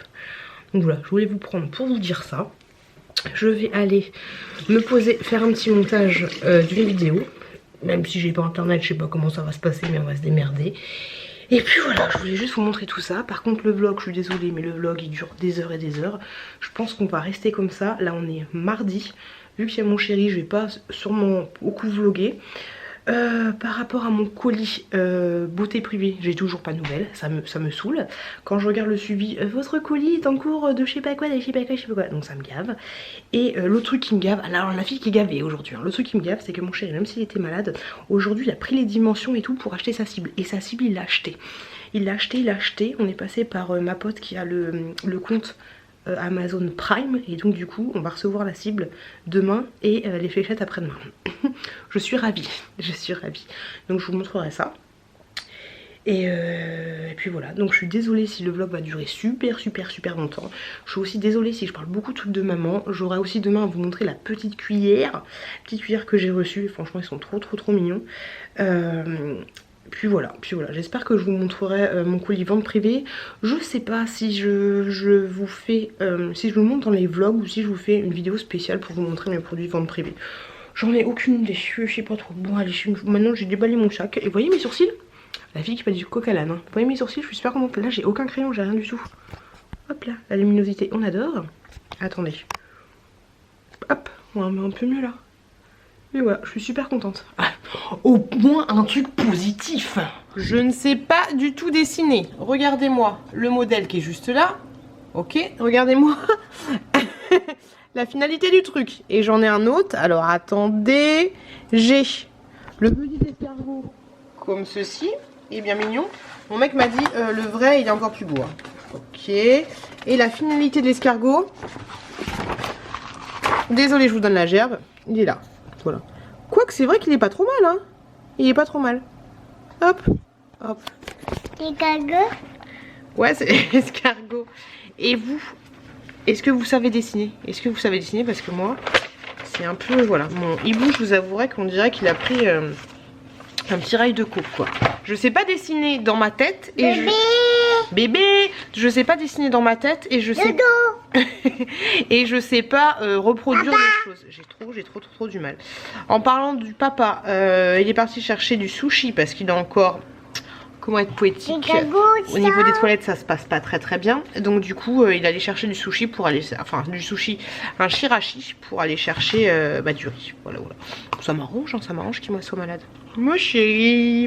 Donc voilà, je voulais vous prendre pour vous dire ça. Je vais aller me poser, faire un petit montage d'une vidéo. Même si j'ai pas internet, je sais pas comment ça va se passer, mais on va se démerder. Et puis voilà, je voulais juste vous montrer tout ça. Par contre le vlog, je suis désolée, mais le vlog il dure des heures et des heures. Je pense qu'on va rester comme ça. Là on est mardi. Vu qu'il y a mon chéri, je vais pas sûrement beaucoup vlogger. Par rapport à mon colis beauté privée, j'ai toujours pas de nouvelles, ça me saoule. Quand je regarde le suivi, votre colis est en cours de je sais pas quoi, de je sais pas quoi, je sais pas quoi, donc ça me gave. Et l'autre truc qui me gave, alors la fille qui est gavée aujourd'hui, hein, le truc qui me gave c'est que mon chéri, même s'il était malade, aujourd'hui il a pris les dimensions et tout pour acheter sa cible. Et sa cible il l'a acheté. Il l'a acheté, on est passé par ma pote qui a le compte Amazon Prime, et donc du coup on va recevoir la cible demain et les fléchettes après-demain. Je suis ravie, donc je vous montrerai ça. Et puis voilà, donc je suis désolée si le vlog va durer super longtemps. Je suis aussi désolée si je parle beaucoup de trucs de maman. J'aurai aussi demain à vous montrer la petite cuillère que j'ai reçue. Franchement ils sont trop mignons. Puis voilà, j'espère que je vous montrerai mon colis vente privée. Je sais pas si je vous fais, si je vous le montre dans les vlogs ou si je vous fais une vidéo spéciale pour vous montrer mes produits vente privée. J'en ai aucune idée, je sais pas trop. Bon allez, maintenant j'ai déballé mon sac. Et vous voyez mes sourcils? La fille qui fait du coq à l'âne. Hein. Vous voyez mes sourcils? Je suis super contente. Là j'ai aucun crayon, j'ai rien du tout. Hop là, la luminosité, on adore. Attendez. Hop, on va un peu mieux là. Mais voilà, je suis super contente. Ah, au moins un truc positif. Je ne sais pas du tout dessiner. Regardez-moi le modèle qui est juste là. Ok, regardez-moi la finalité du truc. Et j'en ai un autre. Alors attendez. J'ai le petit escargot comme ceci. Il est bien mignon. Mon mec m'a dit le vrai il est encore plus beau. Hein. Ok. Et la finalité de l'escargot. Désolée, je vous donne la gerbe. Il est là. Voilà. Quoique c'est vrai qu'il est pas trop mal, hein. Il est pas trop mal. Hop, hop. Escargot? Ouais, c'est escargot. Et vous, est-ce que vous savez dessiner? Est-ce que vous savez dessiner? Parce que moi, c'est un peu, voilà. Mon hibou, je vous avouerai qu'on dirait qu'il a pris un petit rail de coke, quoi. Je sais pas dessiner dans ma tête et Bébé, je sais pas dessiner dans ma tête et je sais et je sais pas reproduire les choses. J'ai trop du mal. En parlant du papa, il est parti chercher du sushi parce qu'il a encore, comment être poétique, au niveau des toilettes ça se passe pas très bien. Donc du coup il allait chercher du sushi pour aller, enfin du sushi, un shirashi pour aller chercher du riz. Voilà. Ça m'arrange, hein, ça m'arrange qu'il soit malade. Ma chérie.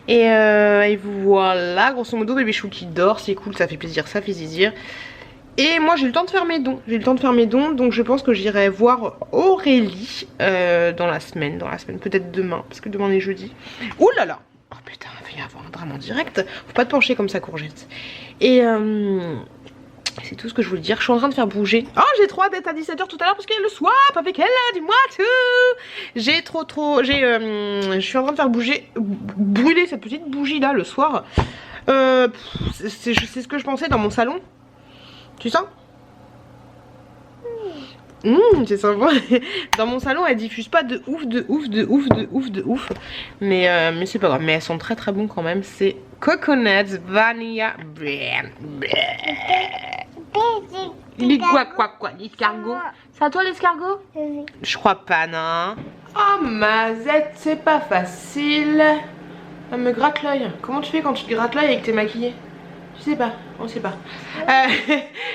Et voilà, grosso modo bébé chou qui dort, c'est cool, ça fait plaisir, ça fait zizir. Et moi j'ai le temps de faire mes dons, donc je pense que j'irai voir Aurélie dans la semaine, peut-être demain, parce que demain on est jeudi. Ouh là là. Oh putain, il va y avoir un drame en direct. Faut pas te pencher comme ça, courgette. Et c'est tout ce que je voulais dire. Je suis en train de faire bouger. Oh, j'ai trop hâte d'être à 17h tout à l'heure parce qu'il y a le swap avec elle, dis-moi tout. J'ai je suis en train de faire brûler cette petite bougie là le soir. C'est ce que je pensais dans mon salon. Tu sens? C'est sympa. Dans mon salon elle diffuse pas de ouf. Mais c'est pas grave. Mais elles sont très bons quand même. C'est Coconuts Vanilla. Quoi l'escargot? C'est à toi l'escargot? Oui. Je crois pas, non. Oh Mazette, c'est pas facile. Elle me gratte l'œil. Comment tu fais quand tu te grattes l'œil et que t'es maquillée? Je sais pas, on sait pas.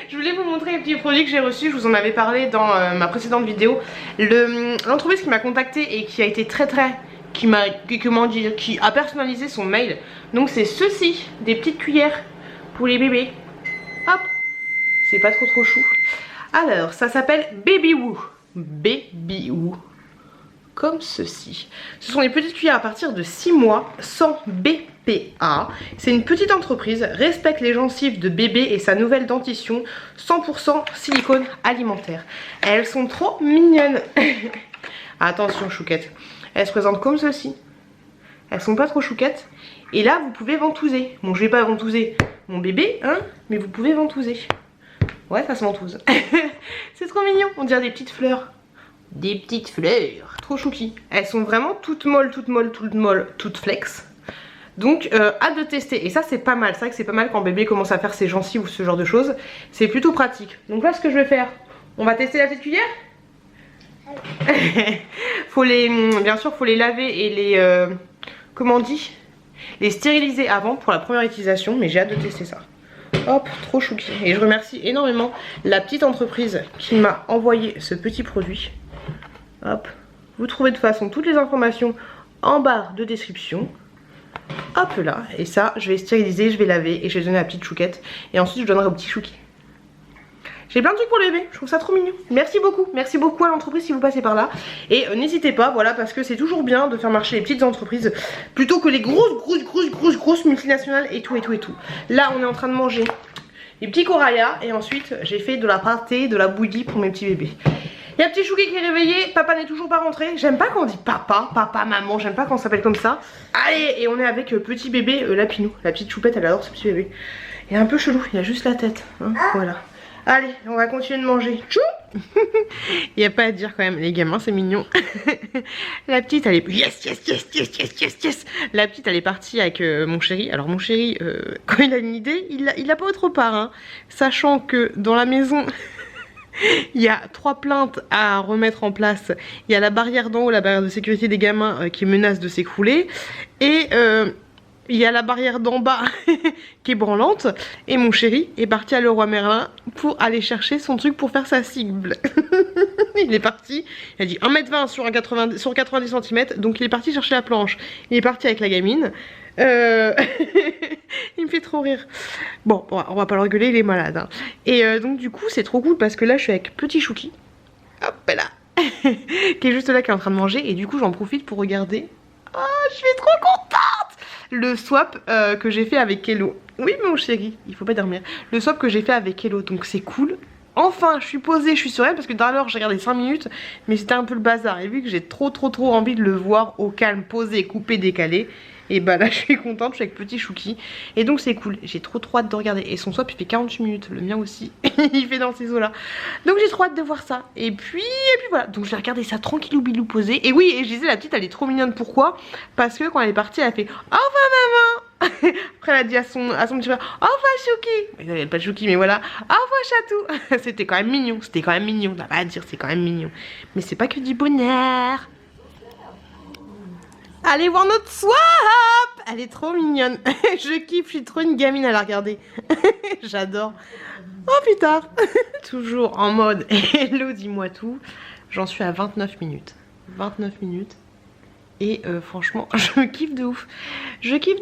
Je voulais vous montrer les petits produits que j'ai reçus. Je vous en avais parlé dans ma précédente vidéo. L'entreprise qui m'a contacté et qui a été qui a personnalisé son mail. Donc c'est ceci, des petites cuillères pour les bébés. Hop, c'est pas trop chou. Alors ça s'appelle Babywoo. Babywoo. Comme ceci. Ce sont des petites cuillères à partir de 6 mois sans BPA. C'est une petite entreprise, respecte les gencives de bébé et sa nouvelle dentition, 100% silicone alimentaire. Elles sont trop mignonnes. Attention chouquette. Elles se présentent comme ceci. Elles sont pas trop chouquettes. Et là vous pouvez ventouser. Bon je vais pas ventouser mon bébé hein, mais vous pouvez ventouser. Ouais ça se ventouse. C'est trop mignon, on dirait des petites fleurs. Des petites fleurs. Trop chouki. Elles sont vraiment toutes molles, toutes flex. Donc hâte de tester. Et ça c'est pas mal, c'est vrai que c'est pas mal quand bébé commence à faire ses gencives ou ce genre de choses. C'est plutôt pratique. Donc là ce que je vais faire, on va tester la petite cuillère. Bien sûr faut les laver et les comment on dit, les stériliser avant pour la première utilisation. Mais j'ai hâte de tester ça. Hop, trop chouki. Et je remercie énormément la petite entreprise qui m'a envoyé ce petit produit. Hop, vous trouvez de toute façon toutes les informations en barre de description. Hop là, et ça je vais stériliser, je vais laver et je vais donner à la petite chouquette. Et ensuite je donnerai au petit chouki. J'ai plein de trucs pour le bébé, je trouve ça trop mignon. Merci beaucoup à l'entreprise si vous passez par là. Et n'hésitez pas, voilà, parce que c'est toujours bien de faire marcher les petites entreprises plutôt que les grosses multinationales et tout. Là on est en train de manger les petits corayas et ensuite j'ai fait de la pâté, de la bouillie pour mes petits bébés. Il y a petit chouki qui est réveillé, papa n'est toujours pas rentré. J'aime pas quand on dit papa, maman, j'aime pas quand on s'appelle comme ça. Allez, et on est avec petit bébé Lapinou. La petite choupette, elle adore ce petit bébé. Il est un peu chelou, il a juste la tête, hein, voilà. Allez, on va continuer de manger. Tchou. Il n'y a pas à dire quand même, les gamins, c'est mignon. La petite, elle est... Yes. La petite, elle est partie avec mon chéri. Alors mon chéri, quand il a une idée, il a pas autre part. Hein. Sachant que dans la maison... Il y a 3 plaintes à remettre en place. Il y a la barrière d'en haut, la barrière de sécurité des gamins qui menace de s'écrouler. Et... il y a la barrière d'en bas qui est branlante. Et mon chéri est parti à Leroy Merlin pour aller chercher son truc pour faire sa cible. Il est parti, il a dit 1m20 sur 90 cm. Donc il est parti chercher la planche. Il est parti avec la gamine. Il me fait trop rire. Bon, on va pas le rigoler, il est malade. Hein. Et donc du coup c'est trop cool parce que là je suis avec petit chouki. Hop là. Qui est juste là, qui est en train de manger. Et du coup j'en profite pour regarder. Oh, je suis trop contente. Le swap que j'ai fait avec Hello. Oui mon chéri, il faut pas dormir. Le swap que j'ai fait avec Hello, donc c'est cool. Enfin, je suis posée, je suis sereine parce que tout à l'heure j'ai regardé 5 minutes, mais c'était un peu le bazar. Et vu que j'ai trop envie de le voir au calme, posé, coupé, décalé, et bah là je suis contente, je suis avec petit chouki. Et donc c'est cool, j'ai trop hâte de regarder. Et son swap il fait 48 minutes, le mien aussi. Il fait dans ces eaux là. Donc j'ai trop hâte de voir ça. Et puis voilà, donc je vais regarder ça tranquillou bilou posé. Et oui, et je disais la petite elle est trop mignonne, pourquoi? Parce que quand elle est partie elle a fait au revoir maman. Après elle a dit à son petit frère au revoir Chouki. Il n'y avait pas de Chouki mais voilà, au revoir chatou. C'était quand même mignon, on n'a pas à dire, c'est quand même mignon. Mais c'est pas que du bonheur. Allez voir notre swap. Elle est trop mignonne. Je kiffe, je suis trop une gamine à la regarder. J'adore. Oh putain. Toujours en mode hello dis-moi tout. J'en suis à 29 minutes. 29 minutes. Et franchement je kiffe de ouf. Je kiffe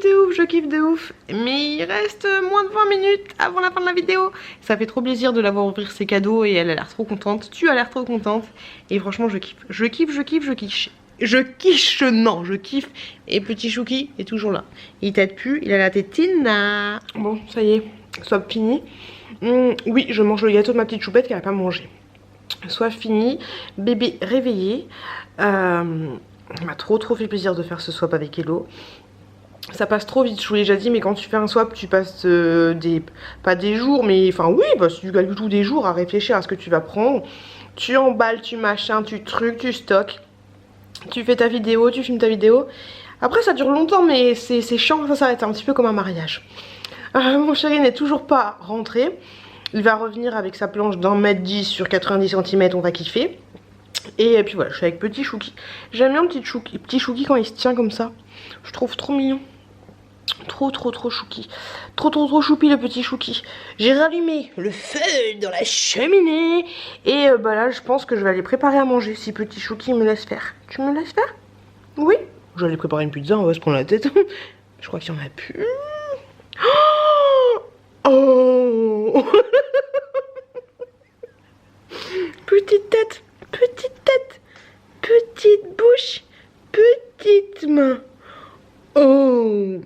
de ouf. Mais il reste moins de 20 minutes avant la fin de la vidéo. Ça fait trop plaisir de la voir ouvrir ses cadeaux. Et elle a l'air trop contente. Tu as l'air trop contente. Et franchement je kiffe. Je kiffe. Et petit chouki est toujours là. Il tète plus, il a la tétine. Bon, ça y est, soit fini. Oui, je mange le gâteau de ma petite choupette qu'elle n'a pas mangé. Soit fini, bébé réveillé. Il m'a trop fait plaisir de faire ce swap avec Hello. Ça passe trop vite, je vous l'ai déjà dit, mais quand tu fais un swap, tu passes pas des jours, mais enfin oui, bah, tu calcules tous des jours à réfléchir à ce que tu vas prendre. Tu emballes, tu machins, tu trucs, tu stockes. Tu fais ta vidéo, tu filmes ta vidéo. Après ça dure longtemps mais c'est chiant, ça s'arrête un petit peu comme un mariage. Mon chéri n'est toujours pas rentré. Il va revenir avec sa planche d'1m10 sur 90 cm, on va kiffer. Et puis voilà, je suis avec petit chouki. J'aime bien petit chouki quand il se tient comme ça. Je trouve trop mignon. Trop chouki. Trop choupi le petit chouki. J'ai rallumé le feu dans la cheminée. Et bah là je pense que je vais aller préparer à manger si petit chouki me laisse faire. Tu me laisses faire? Oui. Je vais aller préparer une pizza, on va se prendre la tête. Je crois qu'il y en a plus. Oh. Petite tête. Petite bouche. Petite main. Oh.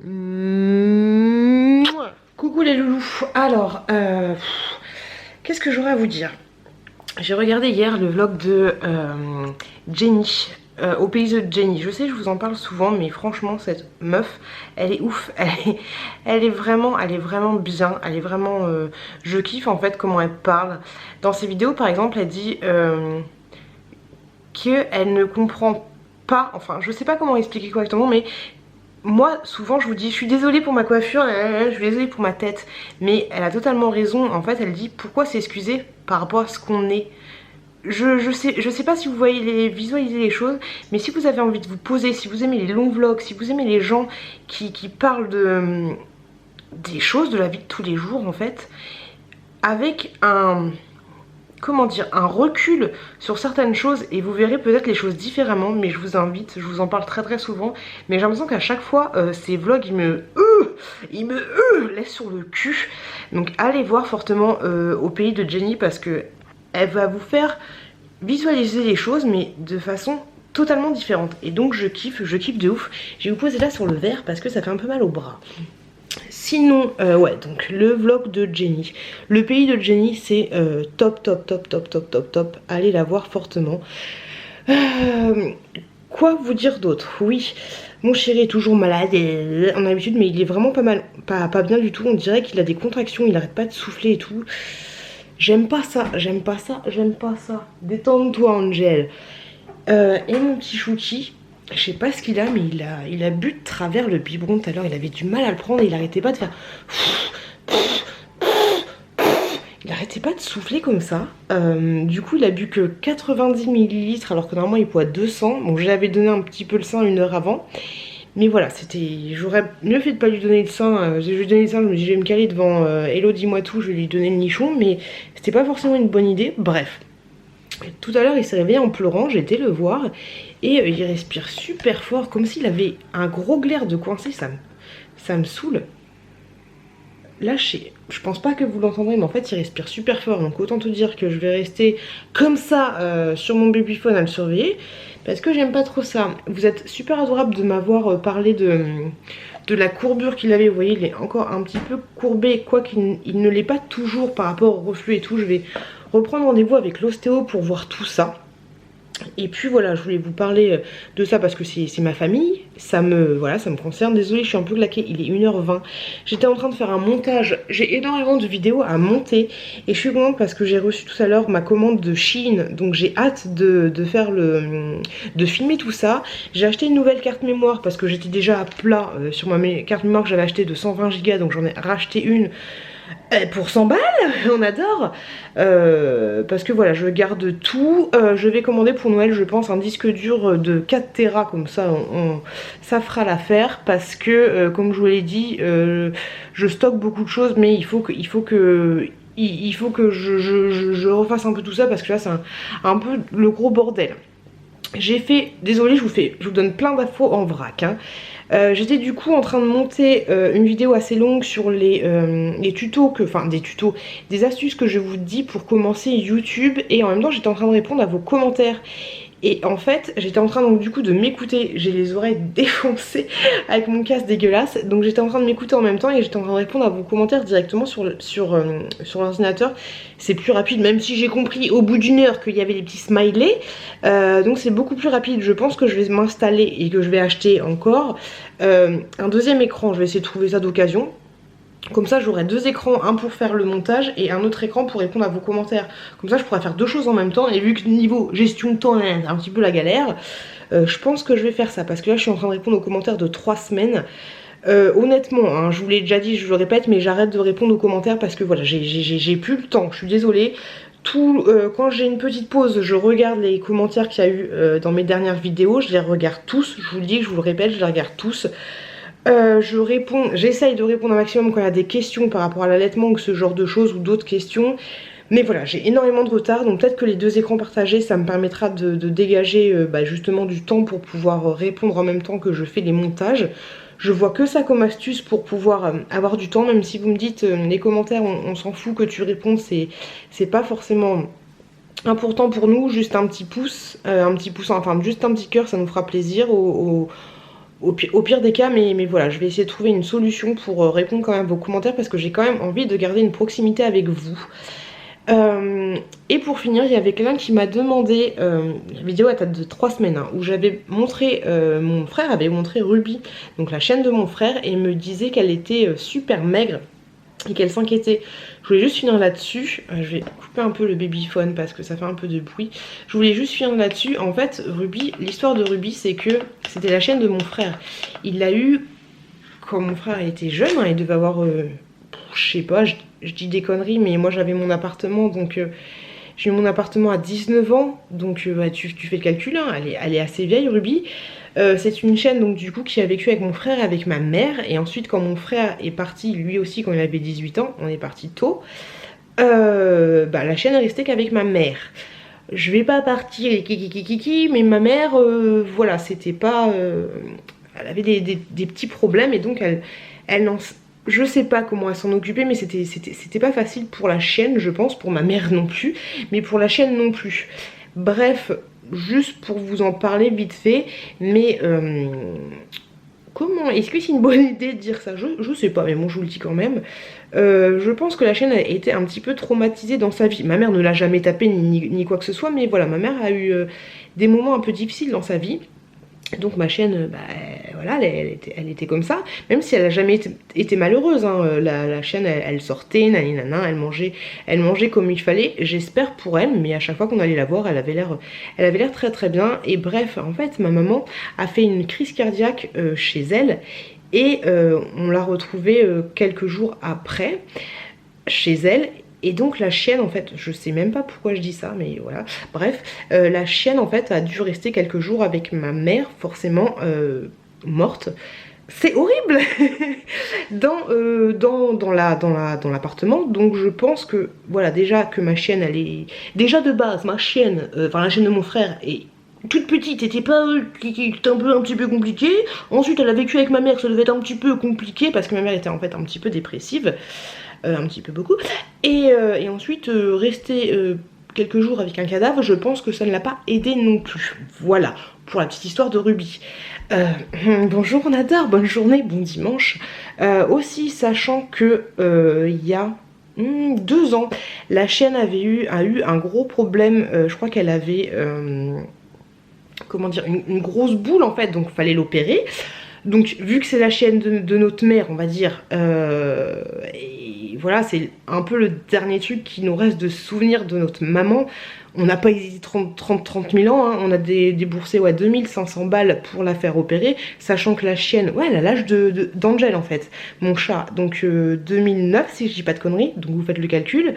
Coucou les loulous. Alors, qu'est-ce que j'aurais à vous dire? J'ai regardé hier le vlog de Jenny, au pays de Jenny. Je sais, je vous en parle souvent, mais franchement, cette meuf, elle est ouf. Elle est vraiment bien. Elle est vraiment... je kiffe en fait comment elle parle. Dans ses vidéos, par exemple, elle dit qu'elle ne comprend pas... Enfin, je sais pas comment expliquer correctement, mais... moi souvent je vous dis je suis désolée pour ma coiffure, je suis désolée pour ma tête, mais elle a totalement raison. En fait elle dit pourquoi s'excuser par rapport à ce qu'on est. Je sais pas si vous voyez visualiser les choses, mais si vous avez envie de vous poser, si vous aimez les longs vlogs, si vous aimez les gens qui parlent des choses de la vie de tous les jours en fait, avec un, comment dire, un recul sur certaines choses, et vous verrez peut-être les choses différemment. Mais je vous invite, je vous en parle très souvent, mais j'ai l'impression qu'à chaque fois ces vlogs ils me laissent sur le cul. Donc allez voir fortement Au pays de Jenny, parce que elle va vous faire visualiser les choses mais de façon totalement différente, et donc je kiffe de ouf. Je vais vous poser là sur le verre parce que ça fait un peu mal au bras. Sinon, ouais, donc le vlog de Jenny, le pays de Jenny, c'est top. Allez la voir fortement. Quoi vous dire d'autre? Oui, mon chéri est toujours malade en habitude, mais il est vraiment pas mal, pas bien du tout. On dirait qu'il a des contractions, il arrête pas de souffler et tout. J'aime pas ça. Détends-toi, Angel. Et mon petit chouki, je sais pas ce qu'il a, mais il a bu de travers le biberon tout à l'heure. Il avait du mal à le prendre et il arrêtait pas de faire... Il arrêtait pas de souffler comme ça. Du coup il a bu que 90 ml alors que normalement il boit 200. Bon, j'avais donné un petit peu le sein 1 heure avant. Mais voilà, j'aurais mieux fait de pas lui donner le sein. Je lui ai donné le sein, je me dis je vais me caler devant Hello dis-moi tout, je vais lui donner le nichon, mais c'était pas forcément une bonne idée. Bref. Tout à l'heure il s'est réveillé en pleurant, j'ai été le voir et il respire super fort, comme s'il avait un gros glaire de coincé, ça me saoule. Là je pense pas que vous l'entendrez, mais en fait il respire super fort, donc autant te dire que je vais rester comme ça sur mon babyphone à le surveiller, parce que j'aime pas trop ça. Vous êtes super adorable de m'avoir parlé de la courbure qu'il avait. Vous voyez, il est encore un petit peu courbé, quoiqu'il ne l'est pas toujours par rapport au reflux et tout. Je vais reprendre rendez-vous avec l'ostéo pour voir tout ça. Et puis voilà, je voulais vous parler de ça parce que c'est ma famille, ça me concerne. Désolée, je suis un peu claquée, il est 1h20. J'étais en train de faire un montage, j'ai énormément de vidéos à monter et je suis contente parce que j'ai reçu tout à l'heure ma commande de Shein. Donc j'ai hâte de filmer tout ça. J'ai acheté une nouvelle carte mémoire parce que j'étais déjà à plat sur ma carte mémoire que j'avais achetée de 120 Go, donc j'en ai racheté une pour 100 balles, on adore, parce que voilà, je garde tout. Je vais commander pour Noël, je pense, un disque dur de 4 Tera, comme ça ça fera l'affaire, parce que comme je vous l'ai dit, je stocke beaucoup de choses, mais il faut que je refasse un peu tout ça, parce que là c'est un peu le gros bordel. J'ai fait, désolée, je vous donne plein d'infos en vrac, hein. J'étais du coup en train de monter une vidéo assez longue sur les tutos, des astuces que je vous dis pour commencer YouTube, et en même temps j'étais en train de répondre à vos commentaires. Et en fait j'étais en train donc du coup de m'écouter, j'ai les oreilles défoncées avec mon casque dégueulasse, donc j'étais en train de m'écouter en même temps et j'étais en train de répondre à vos commentaires directement sur l'ordinateur. C'est plus rapide, même si j'ai compris au bout d'1 heure qu'il y avait des petits smileys, donc c'est beaucoup plus rapide. Je pense que je vais m'installer et que je vais acheter encore un deuxième écran. Je vais essayer de trouver ça d'occasion. Comme ça j'aurai 2 écrans, un pour faire le montage et un autre écran pour répondre à vos commentaires. Comme ça je pourrai faire 2 choses en même temps, et vu que niveau gestion de temps c'est un petit peu la galère, je pense que je vais faire ça, parce que là je suis en train de répondre aux commentaires de 3 semaines. Honnêtement, hein, je vous l'ai déjà dit, je le répète, mais j'arrête de répondre aux commentaires parce que voilà, j'ai plus le temps, je suis désolée. Quand j'ai une petite pause, je regarde les commentaires qu'il y a eu dans mes dernières vidéos, je les regarde tous, je vous le dis, je vous le répète, je les regarde tous. J'essaye de répondre un maximum quand il y a des questions par rapport à l'allaitement ou ce genre de choses, ou d'autres questions. Mais voilà, j'ai énormément de retard, donc peut-être que les 2 écrans partagés, ça me permettra de dégager justement du temps pour pouvoir répondre en même temps que je fais les montages. Je vois que ça comme astuce pour pouvoir avoir du temps, même si vous me dites les commentaires, on s'en fout que tu répondes, c'est pas forcément important pour nous. Juste un petit pouce, enfin juste un petit cœur, ça nous fera plaisir au pire des cas, mais voilà, je vais essayer de trouver une solution pour répondre quand même à vos commentaires, parce que j'ai quand même envie de garder une proximité avec vous. Et pour finir, il y avait quelqu'un qui m'a demandé, la vidéo date de 3 semaines, hein, où j'avais montré, mon frère avait montré Ruby, donc la chaîne de mon frère, et me disait qu'elle était super maigre et qu'elle s'inquiétait. Je voulais juste finir là-dessus. Je vais couper un peu le babyphone parce que ça fait un peu de bruit. Je voulais juste finir là-dessus. En fait, Ruby, l'histoire de Ruby, c'est que c'était la chaîne de mon frère. Il l'a eu quand mon frère était jeune, hein, il devait avoir, je sais pas, je dis des conneries, mais moi j'avais mon appartement, donc j'ai eu mon appartement à 19 ans, donc bah, tu fais le calcul, hein, elle est assez vieille, Ruby. C'est une chaîne donc du coup qui a vécu avec mon frère et avec ma mère, et ensuite quand mon frère est parti, lui aussi quand il avait 18 ans, on est parti tôt, bah, la chaîne est restée qu'avec ma mère. Je vais pas partir et kiki, mais ma mère, voilà, c'était pas... elle avait des petits problèmes, et donc elle n'en... Je sais pas comment elle s'en occupait, mais c'était pas facile pour la chienne, je pense, pour ma mère non plus, mais pour la chienne non plus. Bref, juste pour vous en parler vite fait, mais comment, est-ce que c'est une bonne idée de dire ça? Je sais pas, mais bon, je vous le dis quand même. Je pense que la chienne a été un petit peu traumatisée dans sa vie. Ma mère ne l'a jamais tapée ni quoi que ce soit, mais voilà, ma mère a eu des moments un peu difficiles dans sa vie. Donc ma chienne, bah, voilà, elle était comme ça, même si elle a jamais été malheureuse, hein. La chienne, elle sortait, naninana, elle mangeait comme il fallait, j'espère pour elle, mais à chaque fois qu'on allait la voir, elle avait l'air très très bien. Et bref, en fait, ma maman a fait une crise cardiaque chez elle, et on l'a retrouvée quelques jours après, chez elle. Et donc la chienne, en fait, je sais même pas pourquoi je dis ça, mais voilà, bref, la chienne en fait a dû rester quelques jours avec ma mère, forcément morte. C'est horrible dans l'appartement. Donc je pense que, voilà, déjà que ma chienne, elle est... Déjà de base, ma chienne, enfin la chienne de mon frère est toute petite, était pas était un petit peu compliquée. Ensuite elle a vécu avec ma mère, ça devait être un petit peu compliqué parce que ma mère était en fait un petit peu dépressive. Un petit peu beaucoup, et ensuite rester quelques jours avec un cadavre, je pense que ça ne l'a pas aidé non plus. Voilà, pour la petite histoire de Ruby. Bonjour Nadar, bonne journée, bon dimanche. Aussi sachant que il y a 2 ans, la chienne a eu un gros problème, je crois qu'elle avait, comment dire, une grosse boule en fait, donc fallait l'opérer. Donc vu que c'est la chienne de notre mère, on va dire, et voilà, c'est un peu le dernier truc qui nous reste de souvenir de notre maman. On n'a pas hésité 30 000 ans, hein. On a déboursé 2500 balles pour la faire opérer, sachant que la chienne, ouais, elle a l'âge d'Angel en fait, mon chat. Donc 2009 si je dis pas de conneries, donc vous faites le calcul.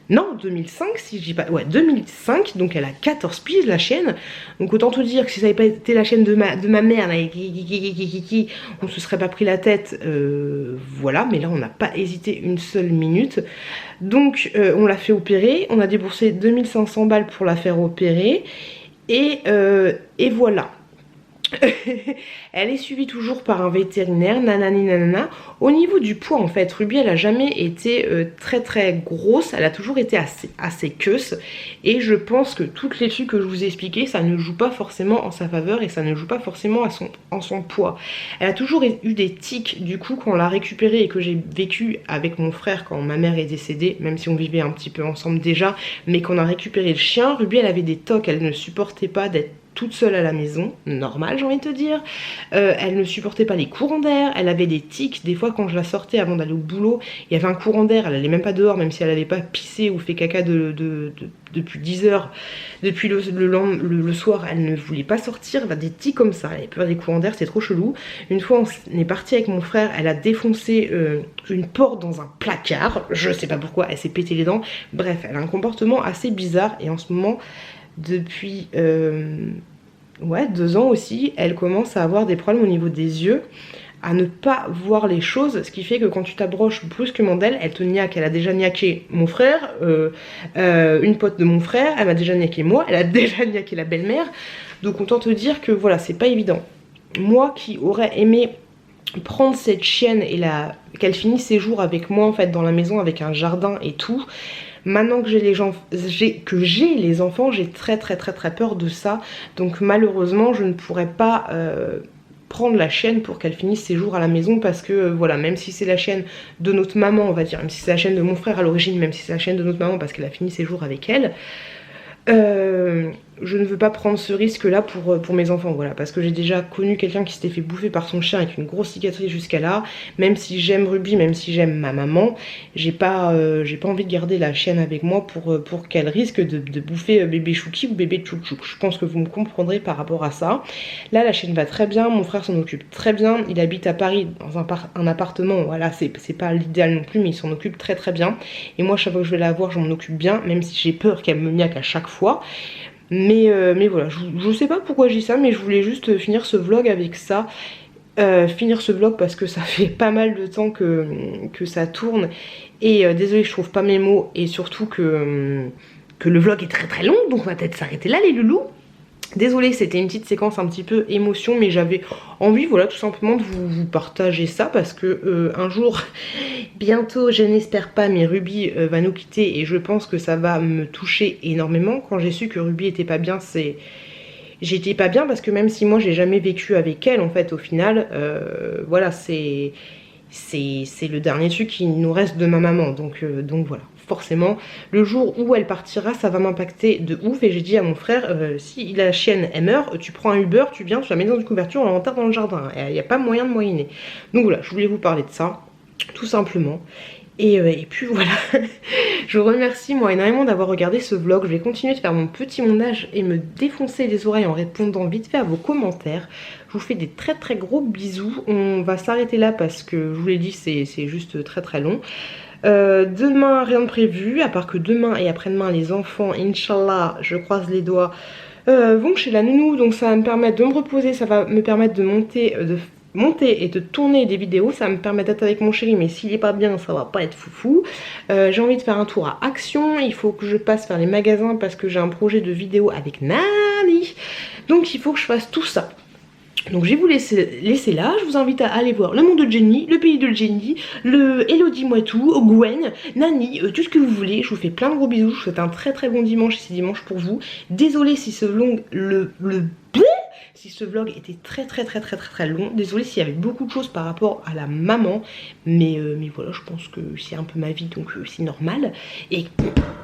Non, 2005 si je dis pas... Ouais, 2005, donc elle a 14 piges la chienne. Donc autant te dire que si ça n'avait pas été la chienne de ma mère, là, on se serait pas pris la tête. Voilà, mais là on n'a pas hésité une seule minute. Donc on l'a fait opérer, on a déboursé 2500 balles pour la faire opérer. Et voilà. Elle est suivie toujours par un vétérinaire, nanani nanana. Au niveau du poids en fait, Ruby elle a jamais été très très grosse, elle a toujours été assez queuse, et je pense que toutes les trucs que je vous ai expliquées, ça ne joue pas forcément en sa faveur et ça ne joue pas forcément en son poids. Elle a toujours eu des tics, du coup quand on l'a récupérée et que j'ai vécu avec mon frère quand ma mère est décédée, même si on vivait un petit peu ensemble déjà, mais qu'on a récupéré le chien, Ruby elle avait des tocs, elle ne supportait pas d'être toute seule à la maison, normal j'ai envie de te dire. Elle ne supportait pas les courants d'air, elle avait des tics, des fois quand je la sortais avant d'aller au boulot, il y avait un courant d'air, elle allait même pas dehors, même si elle n'avait pas pissé ou fait caca depuis 10 heures, depuis le soir, elle ne voulait pas sortir, elle a des tics comme ça, elle avait peur des courants d'air, c'est trop chelou. Une fois on est parti avec mon frère, elle a défoncé une porte dans un placard, je sais pas pourquoi, elle s'est pété les dents, bref, elle a un comportement assez bizarre, et en ce moment, depuis 2 ans aussi, elle commence à avoir des problèmes au niveau des yeux, à ne pas voir les choses, ce qui fait que quand tu t'approches brusquement d'elle, elle te niaque. Elle a déjà niaqué mon frère, une pote de mon frère, elle m'a déjà niaqué moi, elle a déjà niaqué la belle-mère, donc autant te dire que voilà, c'est pas évident. Moi qui aurais aimé prendre cette chienne et qu'elle finisse ses jours avec moi en fait dans la maison avec un jardin et tout, maintenant que j'ai les enfants, j'ai très peur de ça. Donc malheureusement, je ne pourrais pas prendre la chienne pour qu'elle finisse ses jours à la maison, parce que voilà, même si c'est la chienne de notre maman, on va dire, même si c'est la chienne de mon frère à l'origine, même si c'est la chienne de notre maman parce qu'elle a fini ses jours avec elle, je ne veux pas prendre ce risque là pour mes enfants, voilà, parce que j'ai déjà connu quelqu'un qui s'était fait bouffer par son chien avec une grosse cicatrice jusqu'à là. Même si j'aime Ruby, même si j'aime ma maman, j'ai pas envie de garder la chienne avec moi pour qu'elle risque de bouffer bébé Chouki ou bébé Tchouk-Tchouk. Je pense que vous me comprendrez par rapport à ça. Là la chienne va très bien, mon frère s'en occupe très bien, il habite à Paris dans un appartement, voilà, c'est pas l'idéal non plus, mais il s'en occupe très très bien. Et moi chaque fois que je vais la voir je m'en occupe bien, même si j'ai peur qu'elle me niaque à chaque fois. Mais voilà, je sais pas pourquoi je dis ça, mais je voulais juste finir ce vlog avec ça. Finir ce vlog parce que ça fait pas mal de temps que ça tourne. Et désolée, je trouve pas mes mots. Et surtout que le vlog est très très long, donc on va peut-être s'arrêter là les loulous. Désolée, c'était une petite séquence un petit peu émotion, mais j'avais envie, voilà, tout simplement de vous partager ça parce que un jour, bientôt, je n'espère pas, mais Ruby va nous quitter et je pense que ça va me toucher énormément. Quand j'ai su que Ruby était pas bien, j'étais pas bien parce que même si moi j'ai jamais vécu avec elle, en fait, au final, voilà, c'est le dernier truc qui nous reste de ma maman, donc voilà. Forcément, le jour où elle partira, ça va m'impacter de ouf. Et j'ai dit à mon frère, si la chienne elle meurt, tu prends un Uber, tu viens, tu la mets dans une couverture, on l'enterre dans le jardin. Il n'y a pas moyen de moyenner. Donc voilà, je voulais vous parler de ça, tout simplement. Et puis voilà, je vous remercie moi énormément d'avoir regardé ce vlog. Je vais continuer de faire mon petit montage et me défoncer les oreilles en répondant vite fait à vos commentaires. Je vous fais des très très gros bisous. On va s'arrêter là parce que je vous l'ai dit, c'est juste très très long. Demain rien de prévu, à part que demain et après-demain les enfants, Inch'Allah, je croise les doigts, vont chez la nounou, donc ça va me permettre de me reposer, ça va me permettre de monter et de tourner des vidéos, ça va me permettre d'être avec mon chéri, mais s'il est pas bien ça va pas être foufou. J'ai envie de faire un tour à Action, il faut que je passe faire les magasins parce que j'ai un projet de vidéo avec Nani, donc il faut que je fasse tout ça. Donc je vais vous laisser là, je vous invite à aller voir le monde de Jenny, le pays de Jenny, le Elodie Moitou, Gwen, Nani, tout ce que vous voulez. Je vous fais plein de gros bisous, je vous souhaite un très très bon dimanche, c'est dimanche pour vous. Désolée si ce vlog, si ce vlog était très long, désolée s'il y avait beaucoup de choses par rapport à la maman, mais voilà, je pense que c'est un peu ma vie, donc c'est normal. Et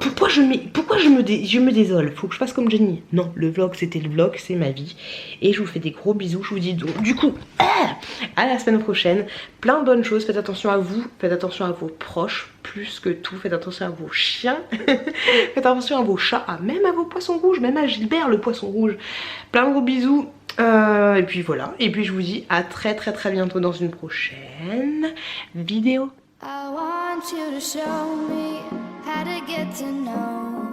pourquoi je me désole? Faut que je fasse comme Jenny? Non, le vlog c'était le vlog, c'est ma vie. Et je vous fais des gros bisous, je vous dis donc du coup à la semaine prochaine, plein de bonnes choses, faites attention à vous, faites attention à vos proches, plus que tout, faites attention à vos chiens, faites attention à vos chats, même à vos poissons rouges, même à Gilbert le poisson rouge. Plein de gros bisous. Et puis voilà, et puis je vous dis à très bientôt dans une prochaine vidéo. I want you to show me how to get to know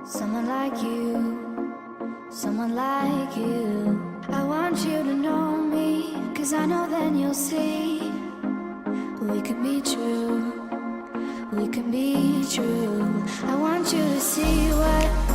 someone like you, someone like you. I want you to know me, 'cause I know then you'll see we could be true, we could be true. I want you to see what